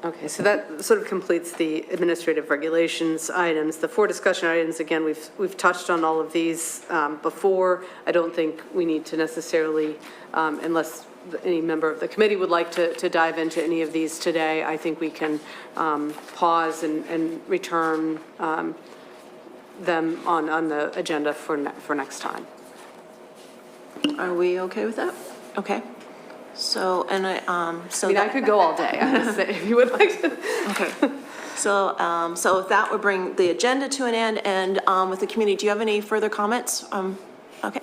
okay, so that sort of completes the administrative regulations items. The 4 discussion items, again, we've touched on all of these before. I don't think we need to necessarily, unless any member of the committee would like to dive into any of these today, I think we can pause and return them on the agenda for next time. Are we okay with that? Okay. So, and I could go all day, honestly, if you would like to. Okay. So if that would bring the agenda to an end, and with the community, do you have any further comments? Okay.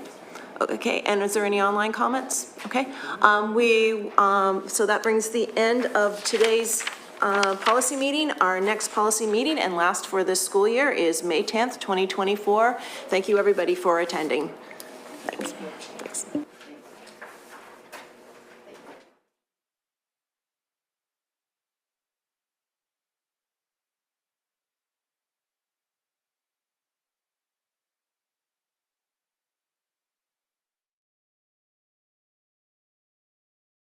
Okay, and is there any online comments? Okay. So that brings the end of today's policy meeting. Our next policy meeting and last for this school year is May 10th, 2024. Thank you, everybody, for attending. Thanks.